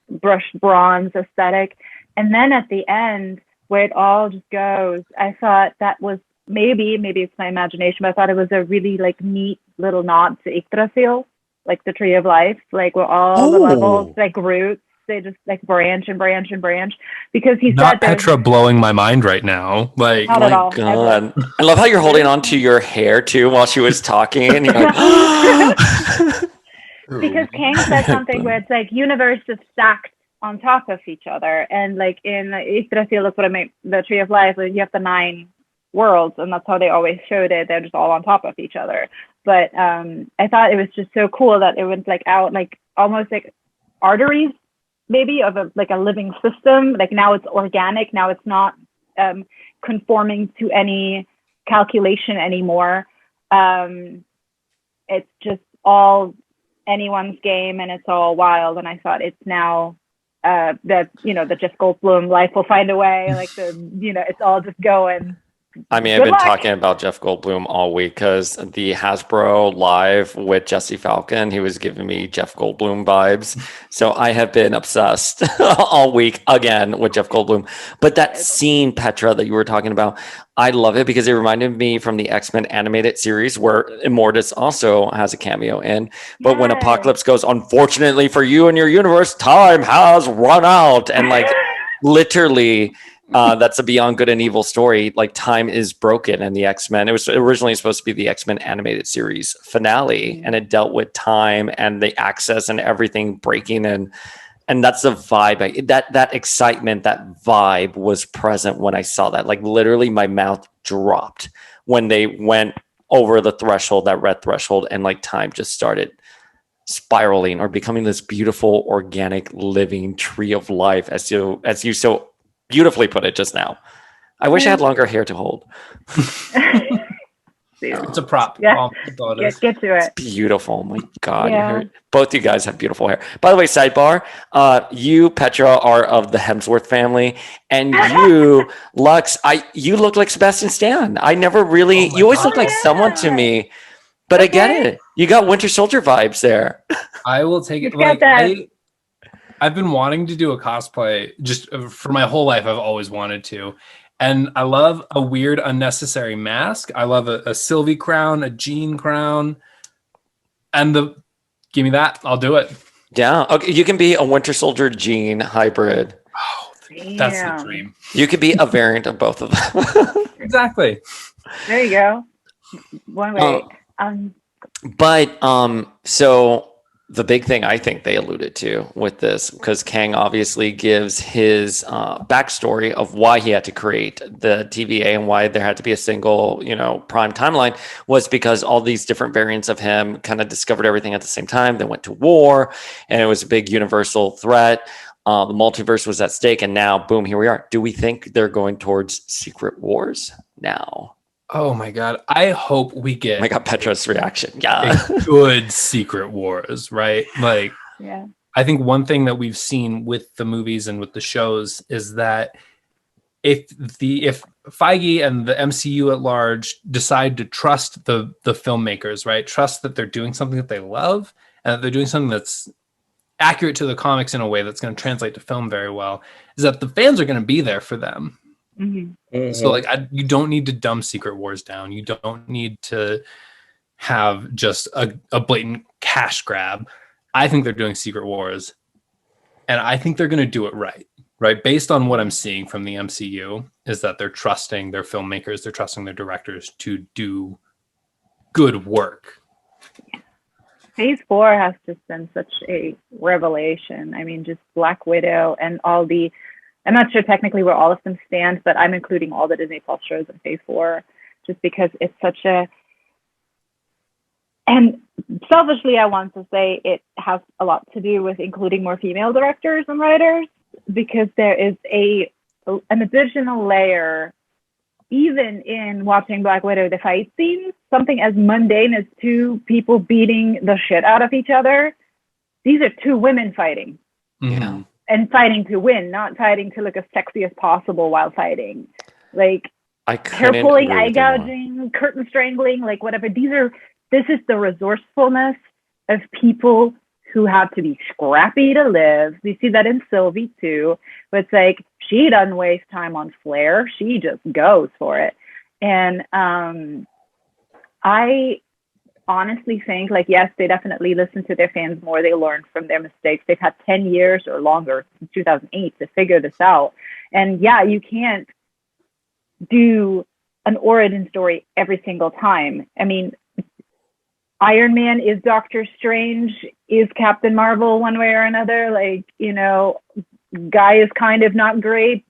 brushed bronze aesthetic. And then at the end, where it all just goes, I thought that was maybe it's my imagination, but I thought it was a really like neat little nod to Yggdrasil, like the Tree of Life, like where all the levels, like roots, they just like branch and branch and branch. Because he not said Petra blowing my mind right now. Like, not at all. God. I love how you're holding on to your hair too while she was talking. And you're like, because Kang said something where it's like universe just stacked on top of each other, and like in Yggdrasil, that's what I mean, the Tree of Life, you have the 9 worlds, and that's how they always showed it. They're just all on top of each other. But I thought it was just so cool that it went like out, like almost like arteries, maybe of a living system. Like now it's organic. Now it's not conforming to any calculation anymore. It's just all anyone's game, and it's all wild. And I thought it's now that the Jeff Goldblum life will find a way. Like it's all just going. I mean, I've been talking about Jeff Goldblum all week because the Hasbro Live with Jesse Falcon, he was giving me Jeff Goldblum vibes. So I have been obsessed all week again with Jeff Goldblum. But that scene, Petra, that you were talking about, I love it because it reminded me from the X-Men animated series where Immortus also has a cameo in. But when Apocalypse goes, unfortunately for you and your universe, time has run out. And like literally... that's a Beyond Good and Evil story. Like time is broken in the X-Men. It was originally supposed to be the X-Men animated series finale, and it dealt with time and the access and everything breaking, and that's the vibe. That excitement, that vibe was present when I saw that. Like literally, my mouth dropped when they went over the threshold, that red threshold, and like time just started spiraling or becoming this beautiful, organic, living tree of life, as you so beautifully put it just now. I wish I had longer hair to hold. It's a prop. Yeah. Get to it. It's beautiful. Oh my God. Both you guys have beautiful hair. By the way, sidebar, you, Petra, are of the Hemsworth family, and you, Lux, you look like Sebastian Stan. I never really, you always look like someone to me, but I get it. You got Winter Soldier vibes there. I will take it. Like, I've been wanting to do a cosplay just for my whole life. I've always wanted to. And I love a weird, unnecessary mask. I love a Sylvie crown, a Jean crown. And give me that. I'll do it. Yeah. Okay. You can be a Winter Soldier Jean hybrid. Oh, that's the dream. You could be a variant of both of them. Exactly. There you go. One way. So the big thing I think they alluded to with this, because Kang obviously gives his backstory of why he had to create the TVA and why there had to be a single, prime timeline, was because all these different variants of him kind of discovered everything at the same time. They went to war, and it was a big universal threat. The multiverse was at stake, and now, boom, here we are. Do we think they're going towards Secret Wars now? Oh my God. I hope we get Petra's reaction. Yeah. A good Secret Wars, right? Like, yeah. I think one thing that we've seen with the movies and with the shows is that if Feige and the MCU at large decide to trust the filmmakers, right? Trust that they're doing something that they love and that they're doing something that's accurate to the comics in a way that's going to translate to film very well, is that the fans are going to be there for them. Mm-hmm. Mm-hmm. So like you don't need to dumb Secret Wars down. You don't need to have just a blatant cash grab. I think they're doing Secret Wars, and I think they're going to do it right? Based on what I'm seeing from the MCU is that they're trusting their filmmakers, they're trusting their directors to do good work. Phase 4 has just been such a revelation. I mean, just Black Widow and all the, I'm not sure technically where all of them stand, but I'm including all the Disney Plus shows in Phase 4 just because it's such a, and selfishly, I want to say it has a lot to do with including more female directors and writers, because there is an additional layer, even in watching Black Widow, the fight scenes, something as mundane as two people beating the shit out of each other. These are two women fighting. Yeah. And fighting to win, not fighting to look as sexy as possible while fighting. Like hair pulling, eye gouging, curtain strangling, like whatever. This is the resourcefulness of people who have to be scrappy to live. We see that in Sylvie too. But it's like, she doesn't waste time on flair. She just goes for it. And I honestly think, like, yes, they definitely listen to their fans more. They learn from their mistakes. They've had 10 years or longer, since 2008, to figure this out. And yeah, you can't do an origin story every single time. I mean, Iron Man is Doctor Strange, is Captain Marvel one way or another. Like, you know, Guy is kind of not great.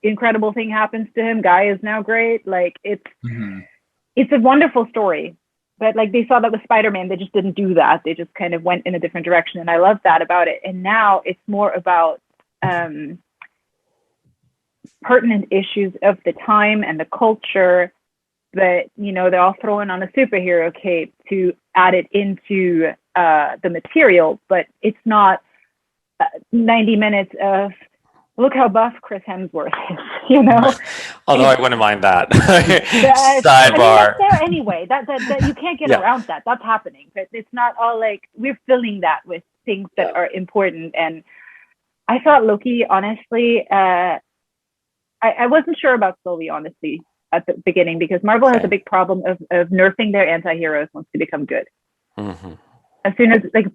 Incredible thing happens to him. Guy is now great. Like, it's a wonderful story. But like, they saw that with Spider-Man, they just didn't do that. They just kind of went in a different direction. And I love that about it. And now it's more about pertinent issues of the time and the culture. But, you know, they're all throwing on a superhero cape to add it into the material, but it's not 90 minutes of, look how buff Chris Hemsworth is, you know? Although I wouldn't mind that. Sidebar. I mean, that's there anyway. That you can't get around that. That's happening. But it's not all like, we're filling that with things that are important. And I thought Loki, honestly, I wasn't sure about Sylvie, honestly, at the beginning, because Marvel has a big problem of nerfing their anti-heroes once they become good. As soon as, like,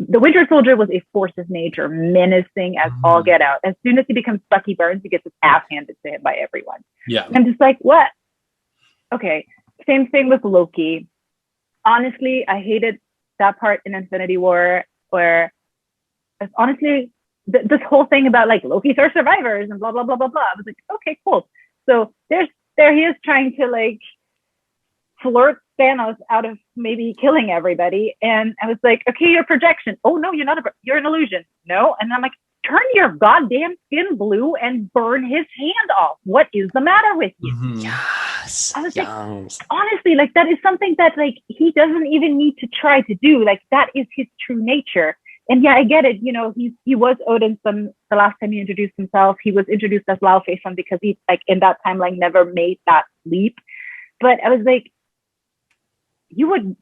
the Winter Soldier was a force of nature, menacing as all get out. As soon as he becomes Bucky Barnes, he gets his ass handed to him by everyone. Yeah. I'm just like, what? Okay. Same thing with Loki. Honestly, I hated that part in Infinity War where, honestly, this whole thing about like Loki's are survivors and blah, blah, blah, blah, blah. I was like, okay, cool. So there he is trying to like flirt Thanos out of maybe killing everybody. And I was like, okay, your projection. Oh no, you're not you're an illusion. No. And I'm like, turn your goddamn skin blue and burn his hand off. What is the matter with you? Yes. I was like, honestly, like that is something that like he doesn't even need to try to do. Like that is his true nature. And yeah, I get it. You know, he was Odin's son the last time he introduced himself. He was introduced as Laufey's son because he, like, in that timeline never made that leap. But I was like, you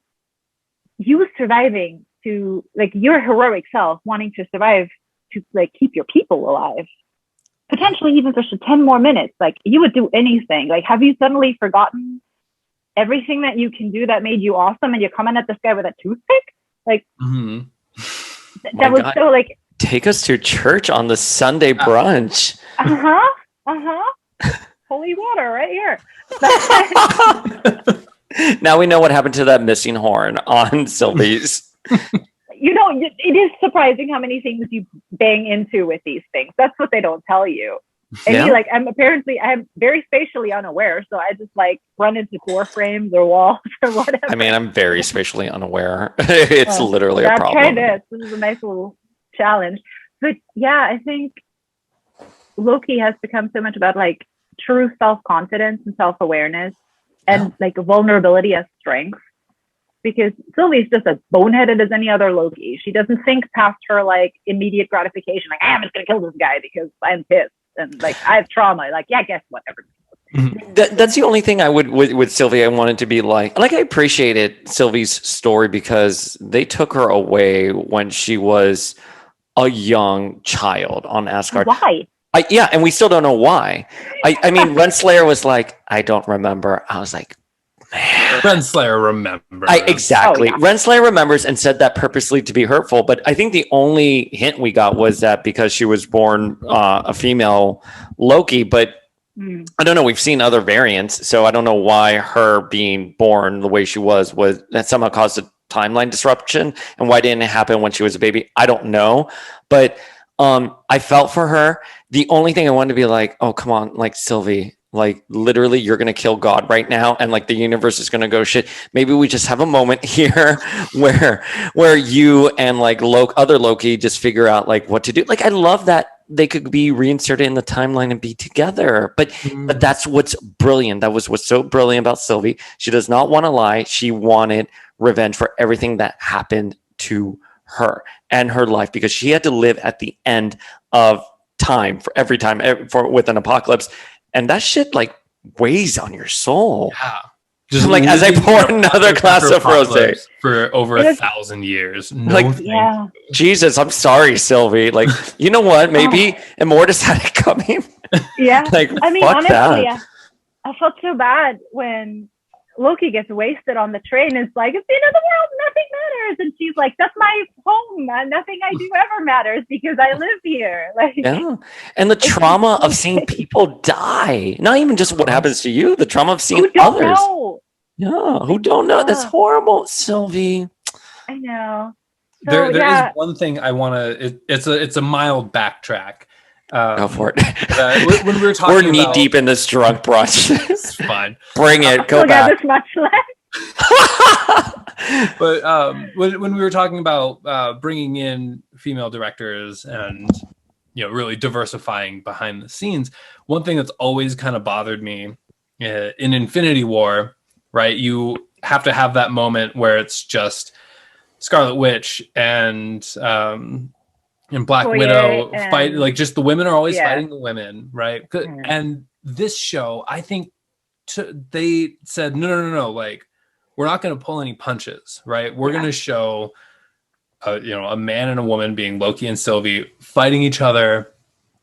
surviving to, like, your heroic self wanting to survive to, like, keep your people alive, potentially even for 10 more minutes. Like, you would do anything. Like, have you suddenly forgotten everything that you can do that made you awesome and you're coming at this guy with a toothpick? Like, that was so like, take us to church on the Sunday brunch. Holy water right here. Now we know what happened to that missing horn on Sylvie's. You know, it is surprising how many things you bang into with these things. That's what they don't tell you. And like, I'm very spatially unaware, so I just like run into door frames or walls or whatever. I mean, I'm very spatially unaware. It's literally a problem. Try this. This is a nice little challenge. But yeah, I think Loki has become so much about like true self-confidence and self-awareness and like vulnerability as strength. Because Sylvie's just as boneheaded as any other Loki. She doesn't think past her like immediate gratification, like, I'm just gonna kill this guy because I'm pissed. And like, I have trauma. Like, yeah, guess whatever. That's the only thing I would with Sylvie. I wanted to be like I appreciated Sylvie's story because they took her away when she was a young child on Asgard. Why? And we still don't know why. I mean, Renslayer was like, I don't remember. I was like, man. Renslayer remembers. Exactly. Renslayer remembers and said that purposely to be hurtful. But I think the only hint we got was that because she was born a female Loki. But I don't know. We've seen other variants, so I don't know why her being born the way she was that somehow caused a timeline disruption, and why didn't it happen when she was a baby? I don't know, but I felt for her. The only thing I wanted to be like, oh, come on, like Sylvie, like literally you're going to kill God right now. And like the universe is going to go shit. Maybe we just have a moment here where you and like other Loki just figure out like what to do. Like, I love that they could be reinserted in the timeline and be together, but that's what's brilliant. That was what's so brilliant about Sylvie. She does not want to lie. She wanted revenge for everything that happened to her and her life, because she had to live at the end of time with an apocalypse, and that shit like weighs on your soul. Yeah, just like as I pour another glass of rosé for over 1,000 years. No, like, yeah, Jesus, I'm sorry, Sylvie. Like, you know what? Maybe Immortus had it coming. Yeah, like, I mean, fuck honestly, that. I felt so bad when Loki gets wasted on the train. It's like, it's the end of the world, nothing matters, and she's like, that's my home, nothing I do ever matters because I live here. Like, yeah, and the trauma of seeing people die, not even just what happens to you, the trauma of seeing others. Yeah, who don't know? That's horrible, Sylvie. I know. So, there is one thing I want to. It's a mild backtrack. Go for it. When we were talking, we're knee deep in this drunk brunch. It's fine. Bring it. Go back. This much left. But when we were talking about bringing in female directors and really diversifying behind the scenes, one thing that's always kind of bothered me in Infinity War, right? You have to have that moment where it's just Scarlet Witch and Black Widow fight, like just the women are always fighting the women, right? And this show, I think they said no, like we're not going to pull any punches, right? We're going to show a man and a woman, being Loki and Sylvie, fighting each other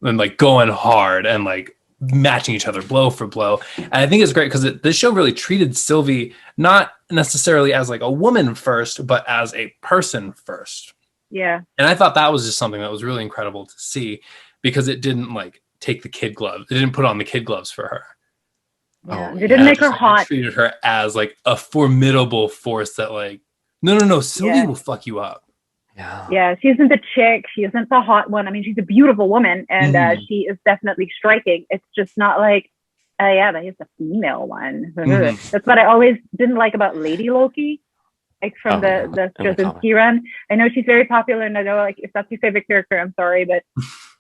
and like going hard and like matching each other blow for blow. And I think it's great because this show really treated Sylvie not necessarily as like a woman first, but as a person first. Yeah. And I thought that was just something that was really incredible to see, because it didn't like take the kid gloves. It didn't put on the kid gloves for her. Yeah. It didn't make her hot. It treated her as like a formidable force that like, no, Sylvie will fuck you up. Yeah, she isn't the chick. She isn't the hot one. I mean, she's a beautiful woman, and she is definitely striking. It's just not like, that is the female one. That's what I always didn't like about Lady Loki, like from the Straczynski run. I know she's very popular, and I know like if that's your favorite character, I'm sorry, but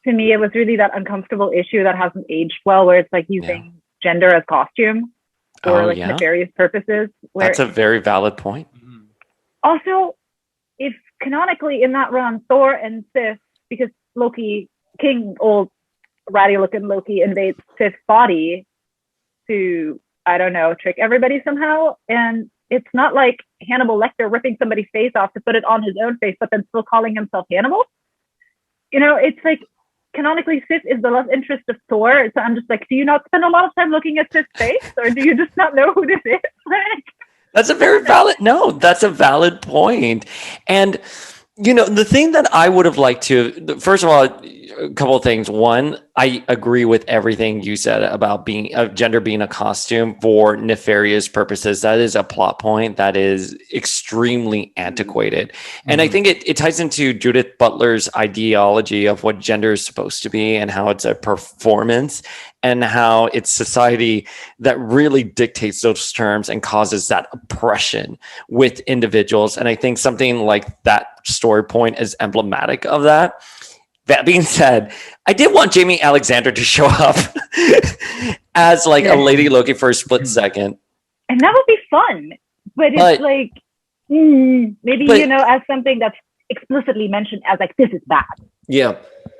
to me, it was really that uncomfortable issue that hasn't aged well, where it's like using gender as costume for nefarious purposes. That's a very valid point. Also, if canonically in that run, Thor and Sif, because Loki, King, old ratty looking Loki, invades Sif's body to, I don't know, trick everybody somehow. And it's not like Hannibal Lecter ripping somebody's face off to put it on his own face, but then still calling himself Hannibal. It's like, canonically, Sif is the love interest of Thor. So I'm just like, do you not spend a lot of time looking at Sif's face? Or do you just not know who this is? That's a very that's a valid point. And, the thing that I would have liked to, first of all, a couple of things. One, I agree with everything you said about gender being a costume for nefarious purposes. That is a plot point that is extremely antiquated. And I think it ties into Judith Butler's ideology of what gender is supposed to be and how it's a performance, and how it's society that really dictates those terms and causes that oppression with individuals. And I think something like that story point is emblematic of that. That being said, I did want Jamie Alexander to show up as like a Lady Loki for a split second. And that would be fun. But it's like, maybe, as something that's explicitly mentioned as like, this is bad. Yeah.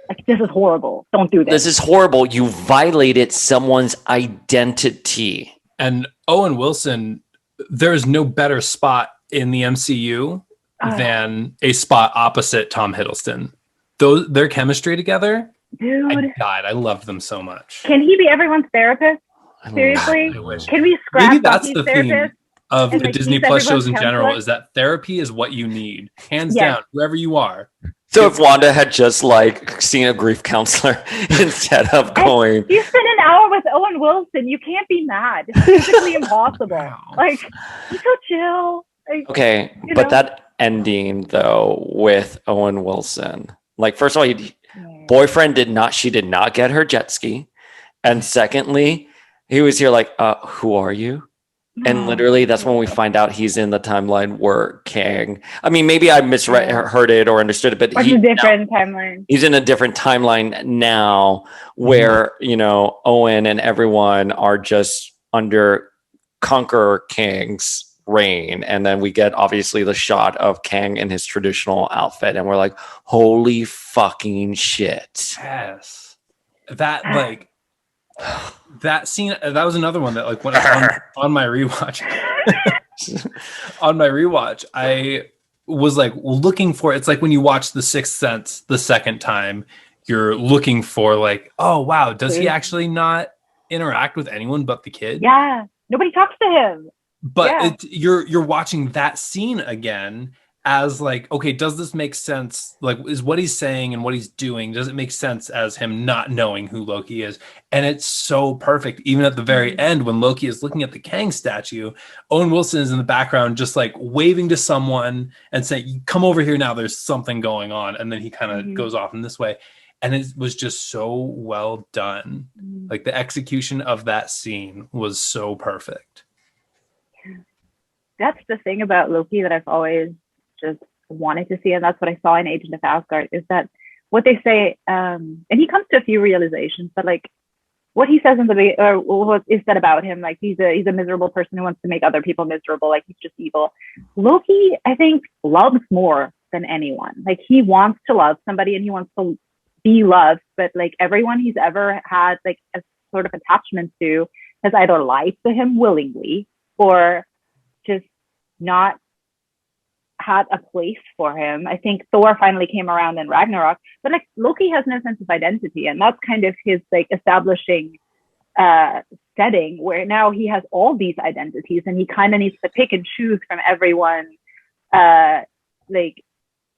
Like, this is horrible. Don't do this. This is horrible. You violated someone's identity. And Owen Wilson, there's no better spot in the MCU than a spot opposite Tom Hiddleston. Their chemistry together, dude, I died. I loved them so much. Can he be everyone's therapist? Seriously? Can we scrap Maybe that's the therapist? theme of the Disney Plus shows in general, is that therapy is what you need. Hands down, whoever you are. So if Wanda had just like seen a grief counselor instead of going, you spent an hour with Owen Wilson. You can't be mad. It's physically impossible. Wow. Like, he's so chill. Like, okay, but that ending though with Owen Wilson, like first of all, boyfriend she did not get her jet ski, and secondly, he was here like, who are you? And literally, that's when we find out he's in the timeline where Kang. I mean, maybe I misheard it or understood it, but he's a different timeline. He's in a different timeline now, where Owen and everyone are just under Conqueror Kang's reign, and then we get obviously the shot of Kang in his traditional outfit, and we're like, "Holy fucking shit!" Yes, that like. That scene, that was another one that like when on my rewatch I was like looking for, it's like when you watch The Sixth Sense the second time, you're looking for like, oh wow, does he actually not interact with anyone but the kid? Yeah, nobody talks to him. But you're watching that scene again as like, okay, does this make sense? Like, is what he's saying and what he's doing, does it make sense as him not knowing who Loki is? And it's so perfect. Even at the very end, when Loki is looking at the Kang statue, Owen Wilson is in the background just like waving to someone and saying, come over here now, there's something going on. And then he kind of goes off in this way. And it was just so well done. Like the execution of that scene was so perfect. That's the thing about Loki that I've always just wanted to see, and that's what I saw in Agent of Asgard, is that what they say, and he comes to a few realizations, but like what he says in the or what is said about him, like he's a miserable person who wants to make other people miserable, like he's just evil. Loki, I think, loves more than anyone. Like he wants to love somebody and he wants to be loved, but like everyone he's ever had like a sort of attachment to has either lied to him willingly or just not had a place for him. I think Thor finally came around in Ragnarok, but like Loki has no sense of identity, and that's kind of his like establishing setting where now he has all these identities and he kind of needs to pick and choose from everyone like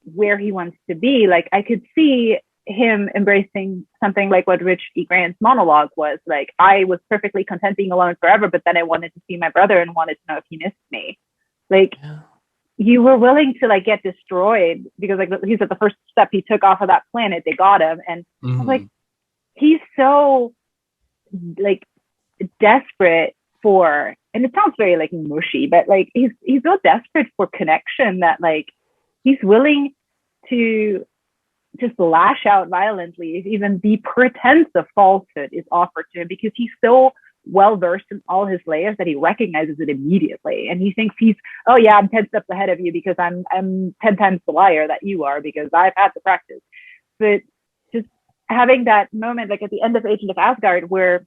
where he wants to be. Like I could see him embracing something like what Rich E. Grant's monologue was. Like, I was perfectly content being alone forever, but then I wanted to see my brother and wanted to know if he missed me. Like, you were willing to like get destroyed because like he said the first step he took off of that planet, they got him. And I was like, he's so like desperate for, and it sounds very like mushy, but like he's so desperate for connection that like he's willing to just lash out violently if even the pretense of falsehood is offered to him, because he's so well versed in all his layers that he recognizes it immediately, and he thinks he's, oh yeah, I'm 10 steps ahead of you because I'm 10 times the liar that you are because I've had the practice. But just having that moment like at the end of Agent of Asgard where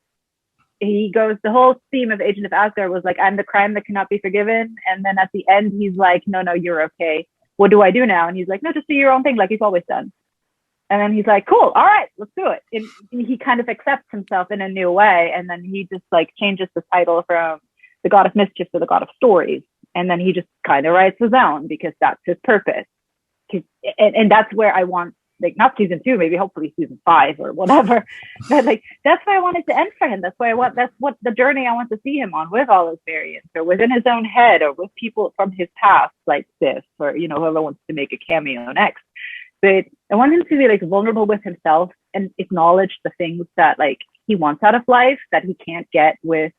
he goes, the whole theme of Agent of Asgard was like, I'm the crime that cannot be forgiven, and then at the end he's like, no, you're okay, what do I do now? And he's like, no, just do your own thing like he's always done. And then he's like, cool, all right, let's do it. And he kind of accepts himself in a new way. And then he just like changes the title from the God of Mischief to the God of Stories. And then he just kind of writes his own because that's his purpose. And that's where I want, like, not season 2, maybe hopefully season 5 or whatever. But like, that's where I wanted to end for him. That's what the journey I want to see him on, with all his variants or within his own head or with people from his past like this, or, you know, whoever wants to make a cameo next. But I want him to be like vulnerable with himself and acknowledge the things that like he wants out of life that he can't get with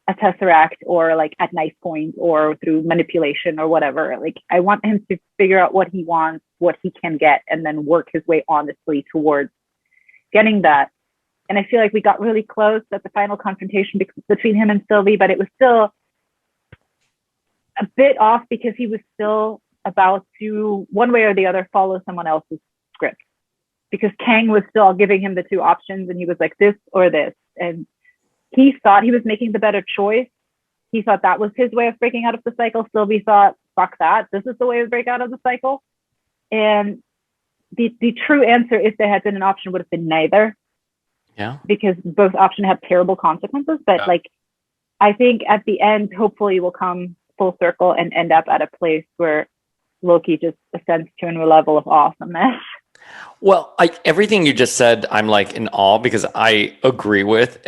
a tesseract or like at knife point or through manipulation or whatever. Like, I want him to figure out what he wants, what he can get, and then work his way honestly towards getting that. And I feel like we got really close at the final confrontation between him and Sylvie, but it was still a bit off because he was still about to, one way or the other, follow someone else's script, because Kang was still giving him the 2 options and he was like, this or this, and he thought he was making the better choice. He thought that was his way of breaking out of the cycle. Sylvie thought, fuck that, this is the way to break out of the cycle. And the true answer, if there had been an option, would have been neither, because both options have terrible consequences. But like, I think at the end, hopefully we'll come full circle and end up at a place where Loki just ascends to a new level of awesomeness. Well, everything you just said, I'm like in awe because I agree with.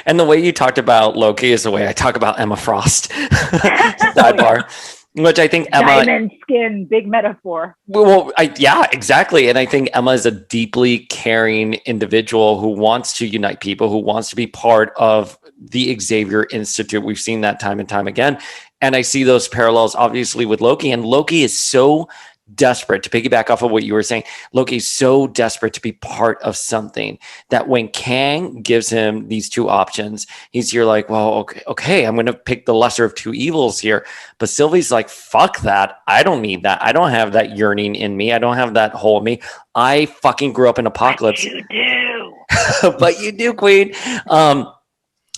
And the way you talked about Loki is the way I talk about Emma Frost. Sidebar. Which I think Emma... Diamond skin, big metaphor. Well, yeah, exactly. And I think Emma is a deeply caring individual who wants to unite people, who wants to be part of the Xavier Institute. We've seen that time and time again. And I see those parallels, obviously, with Loki. And Loki is so desperate, to piggyback off of what you were saying, Loki's so desperate to be part of something that when Kang gives him these two options, he's here like, well, okay, I'm going to pick the lesser of two evils here. But Sylvie's like, fuck that. I don't need that. I don't have that yearning in me. I don't have that hole in me. I fucking grew up in Apocalypse. But you do. But you do, Queen.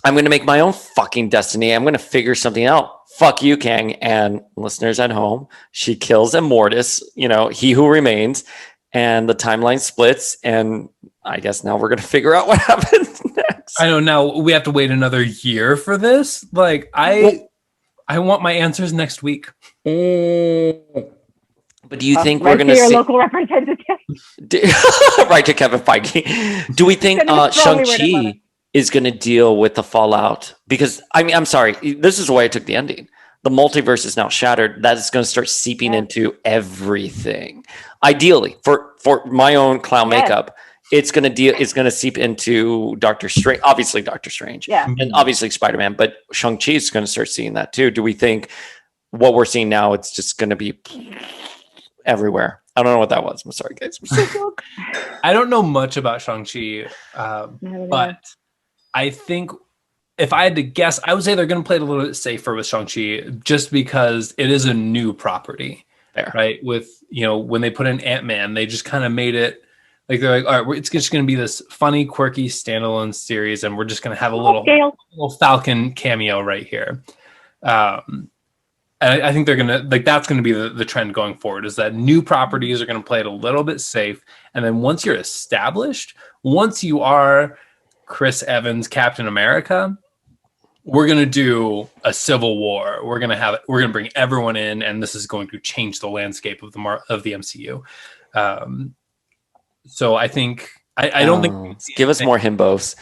I'm going to make my own fucking destiny. I'm going to figure something out. Fuck you, Kang. And listeners at home, she kills Immortus, he who remains, and the timeline splits. And I guess now we're going to figure out what happens next. I know, now we have to wait another year for this. Like, I want my answers next week. But do you think we're going to see... local representative. Right to Kevin Feige. Do we think Shang-Chi is going to deal with the fallout? Because I'm sorry, this is the way I took the ending. The multiverse is now shattered. That is going to start seeping into everything. Ideally, for my own clown makeup, it's going to seep into Doctor Strange. Obviously, Doctor Strange, and obviously Spider-Man. But Shang-Chi is going to start seeing that too. Do we think what we're seeing now? It's just going to be everywhere. I don't know what that was. I'm sorry, guys. I'm so drunk. I don't know much about Shang-Chi, but I think if I had to guess, I would say they're going to play it a little bit safer with Shang-Chi just because it is a new property, right? With, when they put in Ant-Man, they just kind of made it like, they're like, all right, it's just going to be this funny, quirky standalone series. And we're just going to have a little Falcon cameo right here. And I think they're going to, like, that's going to be the trend going forward, is that new properties are going to play it a little bit safe. And then once you're established, once you are Chris Evans, Captain America, we're going to do a civil war. We're going to bring everyone in, and this is going to change the landscape of the MCU. So I think, I don't think... Give us more himbos.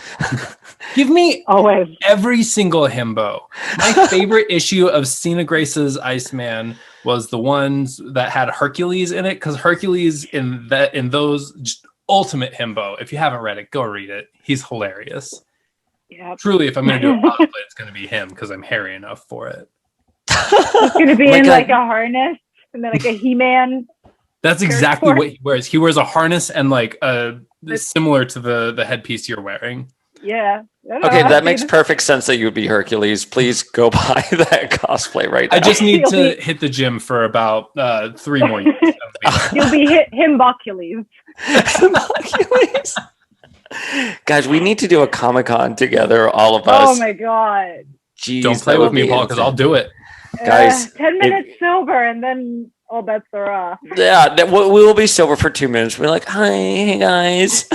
Give me always every single himbo. My favorite issue of Sina Grace's Iceman was the ones that had Hercules in it, because Hercules in those... Just ultimate himbo. If you haven't read it, go read it. He's hilarious. Yeah. Truly, if I'm going to do a cosplay, it's going to be him because I'm hairy enough for it. It's going to be in like a harness and then like a He-Man. That's exactly what he wears. He wears a harness and like similar to the headpiece you're wearing. Yeah. Okay, that makes perfect sense that you would be Hercules. Please go buy that cosplay right now. I just need to hit the gym for about 3 more years. You'll be Himbocules. Guys, we need to do a Comic-Con together, all of us. Oh my god. Jeez, don't play with me, Paul, because I'll do it. Guys, 10 minutes sober and then all bets are off. Yeah, we will be sober for 2 minutes. We're like, hi, hey guys.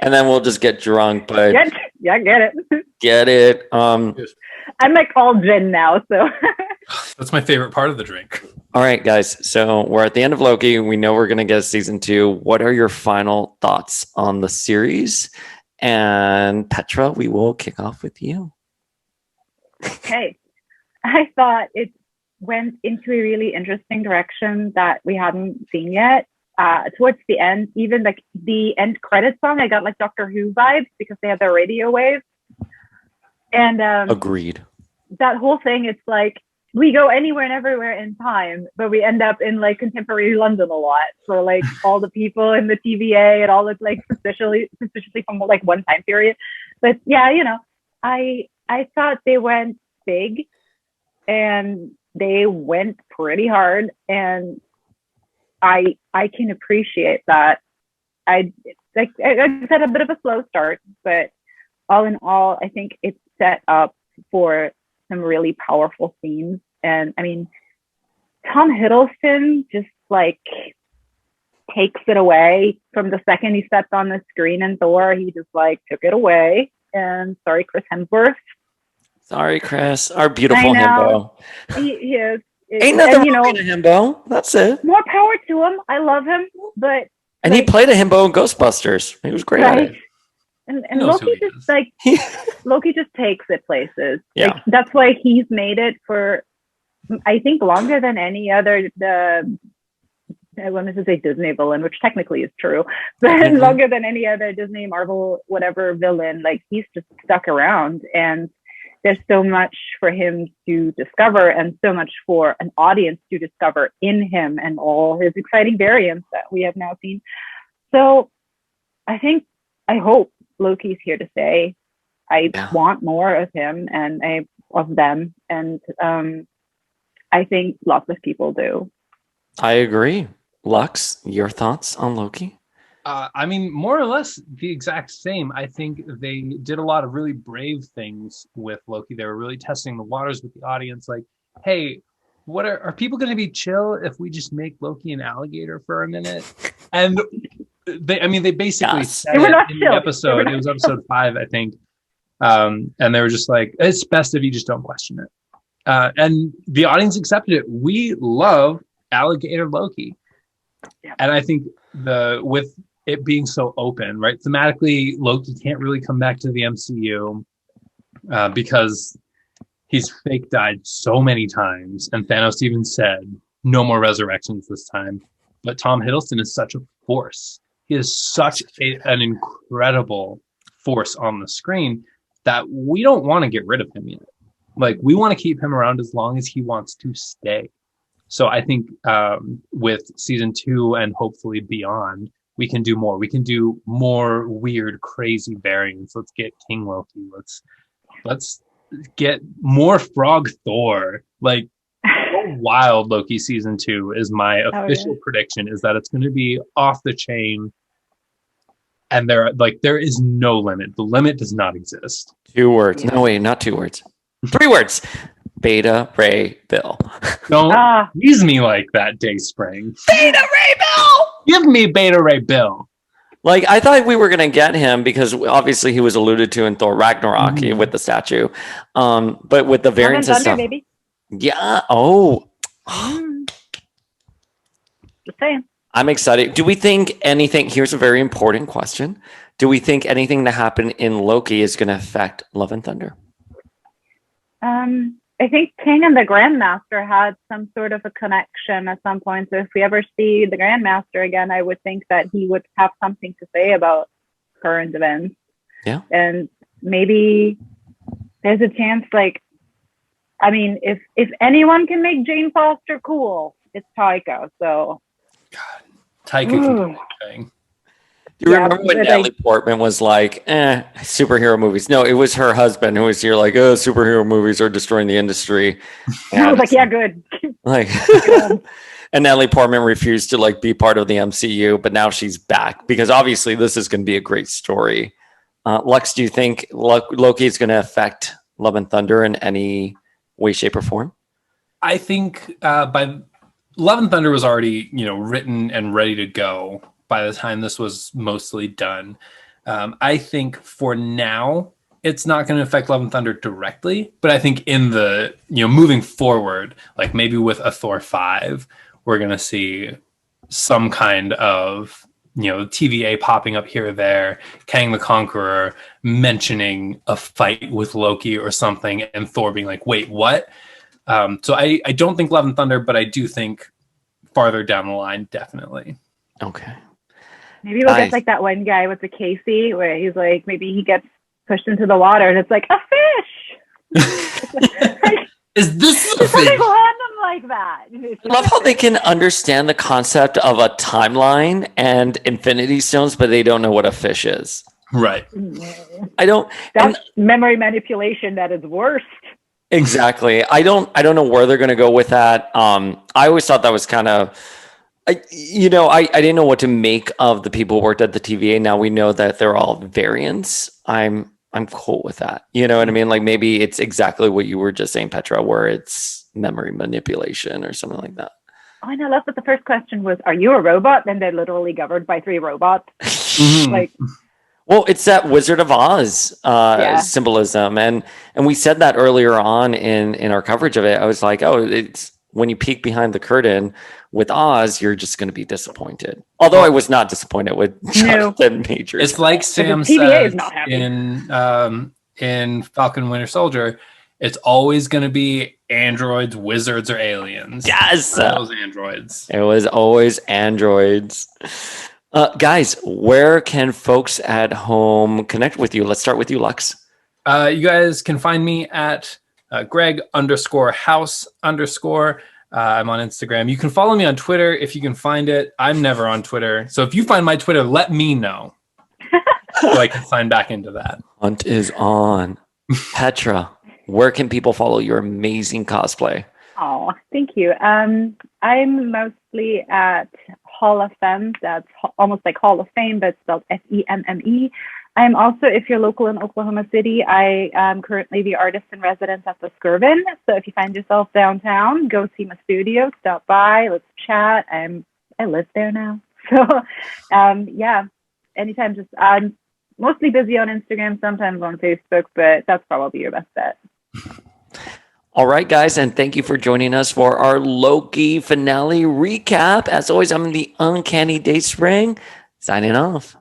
And then we'll just get drunk. But get it. Get it. I'm like all gin now, so that's my favorite part of the drink. All right, guys. So we're at the end of Loki. We know we're going to get season 2. What are your final thoughts on the series? And Petra, we will kick off with you. Okay. I thought it went into a really interesting direction that we hadn't seen yet. Towards the end, even like the end credit song, I got like Doctor Who vibes because they had their radio waves. And agreed. That whole thing, it's like we go anywhere and everywhere in time, but we end up in like contemporary London a lot. So like all the people in the TVA, it all looked like suspiciously from like one time period. But yeah, I thought they went big and they went pretty hard, and I can appreciate that. I had a bit of a slow start, but all in all, I think it's set up for some really powerful scenes. And I mean, Tom Hiddleston just like takes it away from the second he stepped on the screen in Thor. He just like took it away. And sorry, Chris Hemsworth. Sorry, Chris. Our beautiful himbo. He is. Ain't nothing wrong with a himbo. That's it. More power to him. I love him, but And he played a himbo in Ghostbusters. He was great at it. And Loki just Loki just takes it places. Yeah. Like, that's why he's made it for, I think, longer than any other I wanted to say Disney villain, which technically is true, but longer than any other Disney, Marvel, whatever villain. Like, he's just stuck around, and there's so much for him to discover and so much for an audience to discover in him and all his exciting variants that we have now seen. So I hope Loki's here to stay. I want more of him and of them. And I think lots of people do. I agree. Lux, your thoughts on Loki? I mean, more or less the exact same. I think they did a lot of really brave things with Loki. They were really testing the waters with the audience. Like, hey, what are people going to be chill if we just make Loki an alligator for a minute? And they basically said it in the episode. It was episode 5, I think. And they were just like, it's best if you just don't question it. And the audience accepted it. We love alligator Loki. Yeah. And I think with it being so open, right? Thematically, Loki can't really come back to the MCU because he's fake died so many times. And Thanos even said, no more resurrections this time. But Tom Hiddleston is such a force. He is such an incredible force on the screen that we don't want to get rid of him yet. Like, we want to keep him around as long as he wants to stay. So I think with season 2 and hopefully beyond, we can do more. We can do more weird, crazy variants. Let's get King Loki. Let's get more Frog Thor. Like, wild Loki season 2 is my official prediction, is that it's going to be off the chain. And there is no limit. The limit does not exist. 2 words. No, wait, not 2 words. 3 words. Beta Ray Bill. Don't tease me like that, Dayspring. Beta Ray Bill! Give me Beta Ray Bill. Like, I thought we were going to get him because obviously he was alluded to in Thor Ragnarok with the statue. But with the variants and stuff. Maybe. Yeah. Oh. Just saying. I'm excited. Do we think anything, here's a very important question. Do we think anything that happened in Loki is going to affect Love and Thunder? I think King and the Grandmaster had some sort of a connection at some point. So if we ever see the Grandmaster again, I would think that he would have something to say about current events. Yeah. And maybe there's a chance, like, I mean, if anyone can make Jane Foster cool, it's Taika. So God, Taika can do anything. You remember when Natalie Portman was like, superhero movies? No, it was her husband who was here like, superhero movies are destroying the industry. And I was like, yeah, good. Like, and Natalie Portman refused to like be part of the MCU, but now she's back because obviously this is going to be a great story. Lux, do you think Loki is going to affect Love and Thunder in any way, shape, or form? I think by Love and Thunder was already, written and ready to go by the time this was mostly done. I think for now, it's not going to affect Love and Thunder directly, but I think in the, moving forward, like maybe with a Thor 5, we're going to see some kind of, TVA popping up here or there, Kang the Conqueror mentioning a fight with Loki or something, and Thor being like, wait, what? So I don't think Love and Thunder, but I do think farther down the line, definitely. Okay. Maybe we'll get like that one guy with the Casey where he's like, maybe he gets pushed into the water and it's like, a fish! Is this a fish? Random like that. I love how they can understand the concept of a timeline and Infinity Stones, but they don't know what a fish is. Right. That's memory manipulation that is worst. Exactly. I don't know where they're going to go with that. I always thought that was kind of, I didn't know what to make of the people who worked at the TVA. Now we know that they're all variants. I'm cool with that. You know what I mean? Like maybe it's exactly what you were just saying, Petra, where it's memory manipulation or something like that. Oh, and I love that the first question was, are you a robot? Then they're literally governed by 3 robots. Like, well, it's that Wizard of Oz symbolism. And we said that earlier on in our coverage of it. I was like, oh, when you peek behind the curtain with Oz, you're just going to be disappointed. Although I was not disappointed with Jonathan Majors. It's like Sam says in Falcon Winter Soldier, it's always going to be androids, wizards, or aliens. Yes! Those androids. It was always androids. Guys, where can folks at home connect with you? Let's start with you, Lux. You guys can find me at Greg_House_. I'm on Instagram. You can follow me on Twitter if you can find it. I'm never on Twitter. So if you find my Twitter, let me know so I can sign back into that. Hunt is on. Petra, where can people follow your amazing cosplay? Oh, thank you. I'm mostly at HallOfFemme. That's almost like Hall of Fame, but spelled FEMME. I'm also, if you're local in Oklahoma City, I am currently the artist in residence at the Skirvin. So if you find yourself downtown, go see my studio, stop by, let's chat. I live there now. So yeah, anytime. Just I'm mostly busy on Instagram, sometimes on Facebook, but that's probably your best bet. All right, guys, and thank you for joining us for our Loki finale recap. As always, I'm in the Uncanny Day Spring, signing off.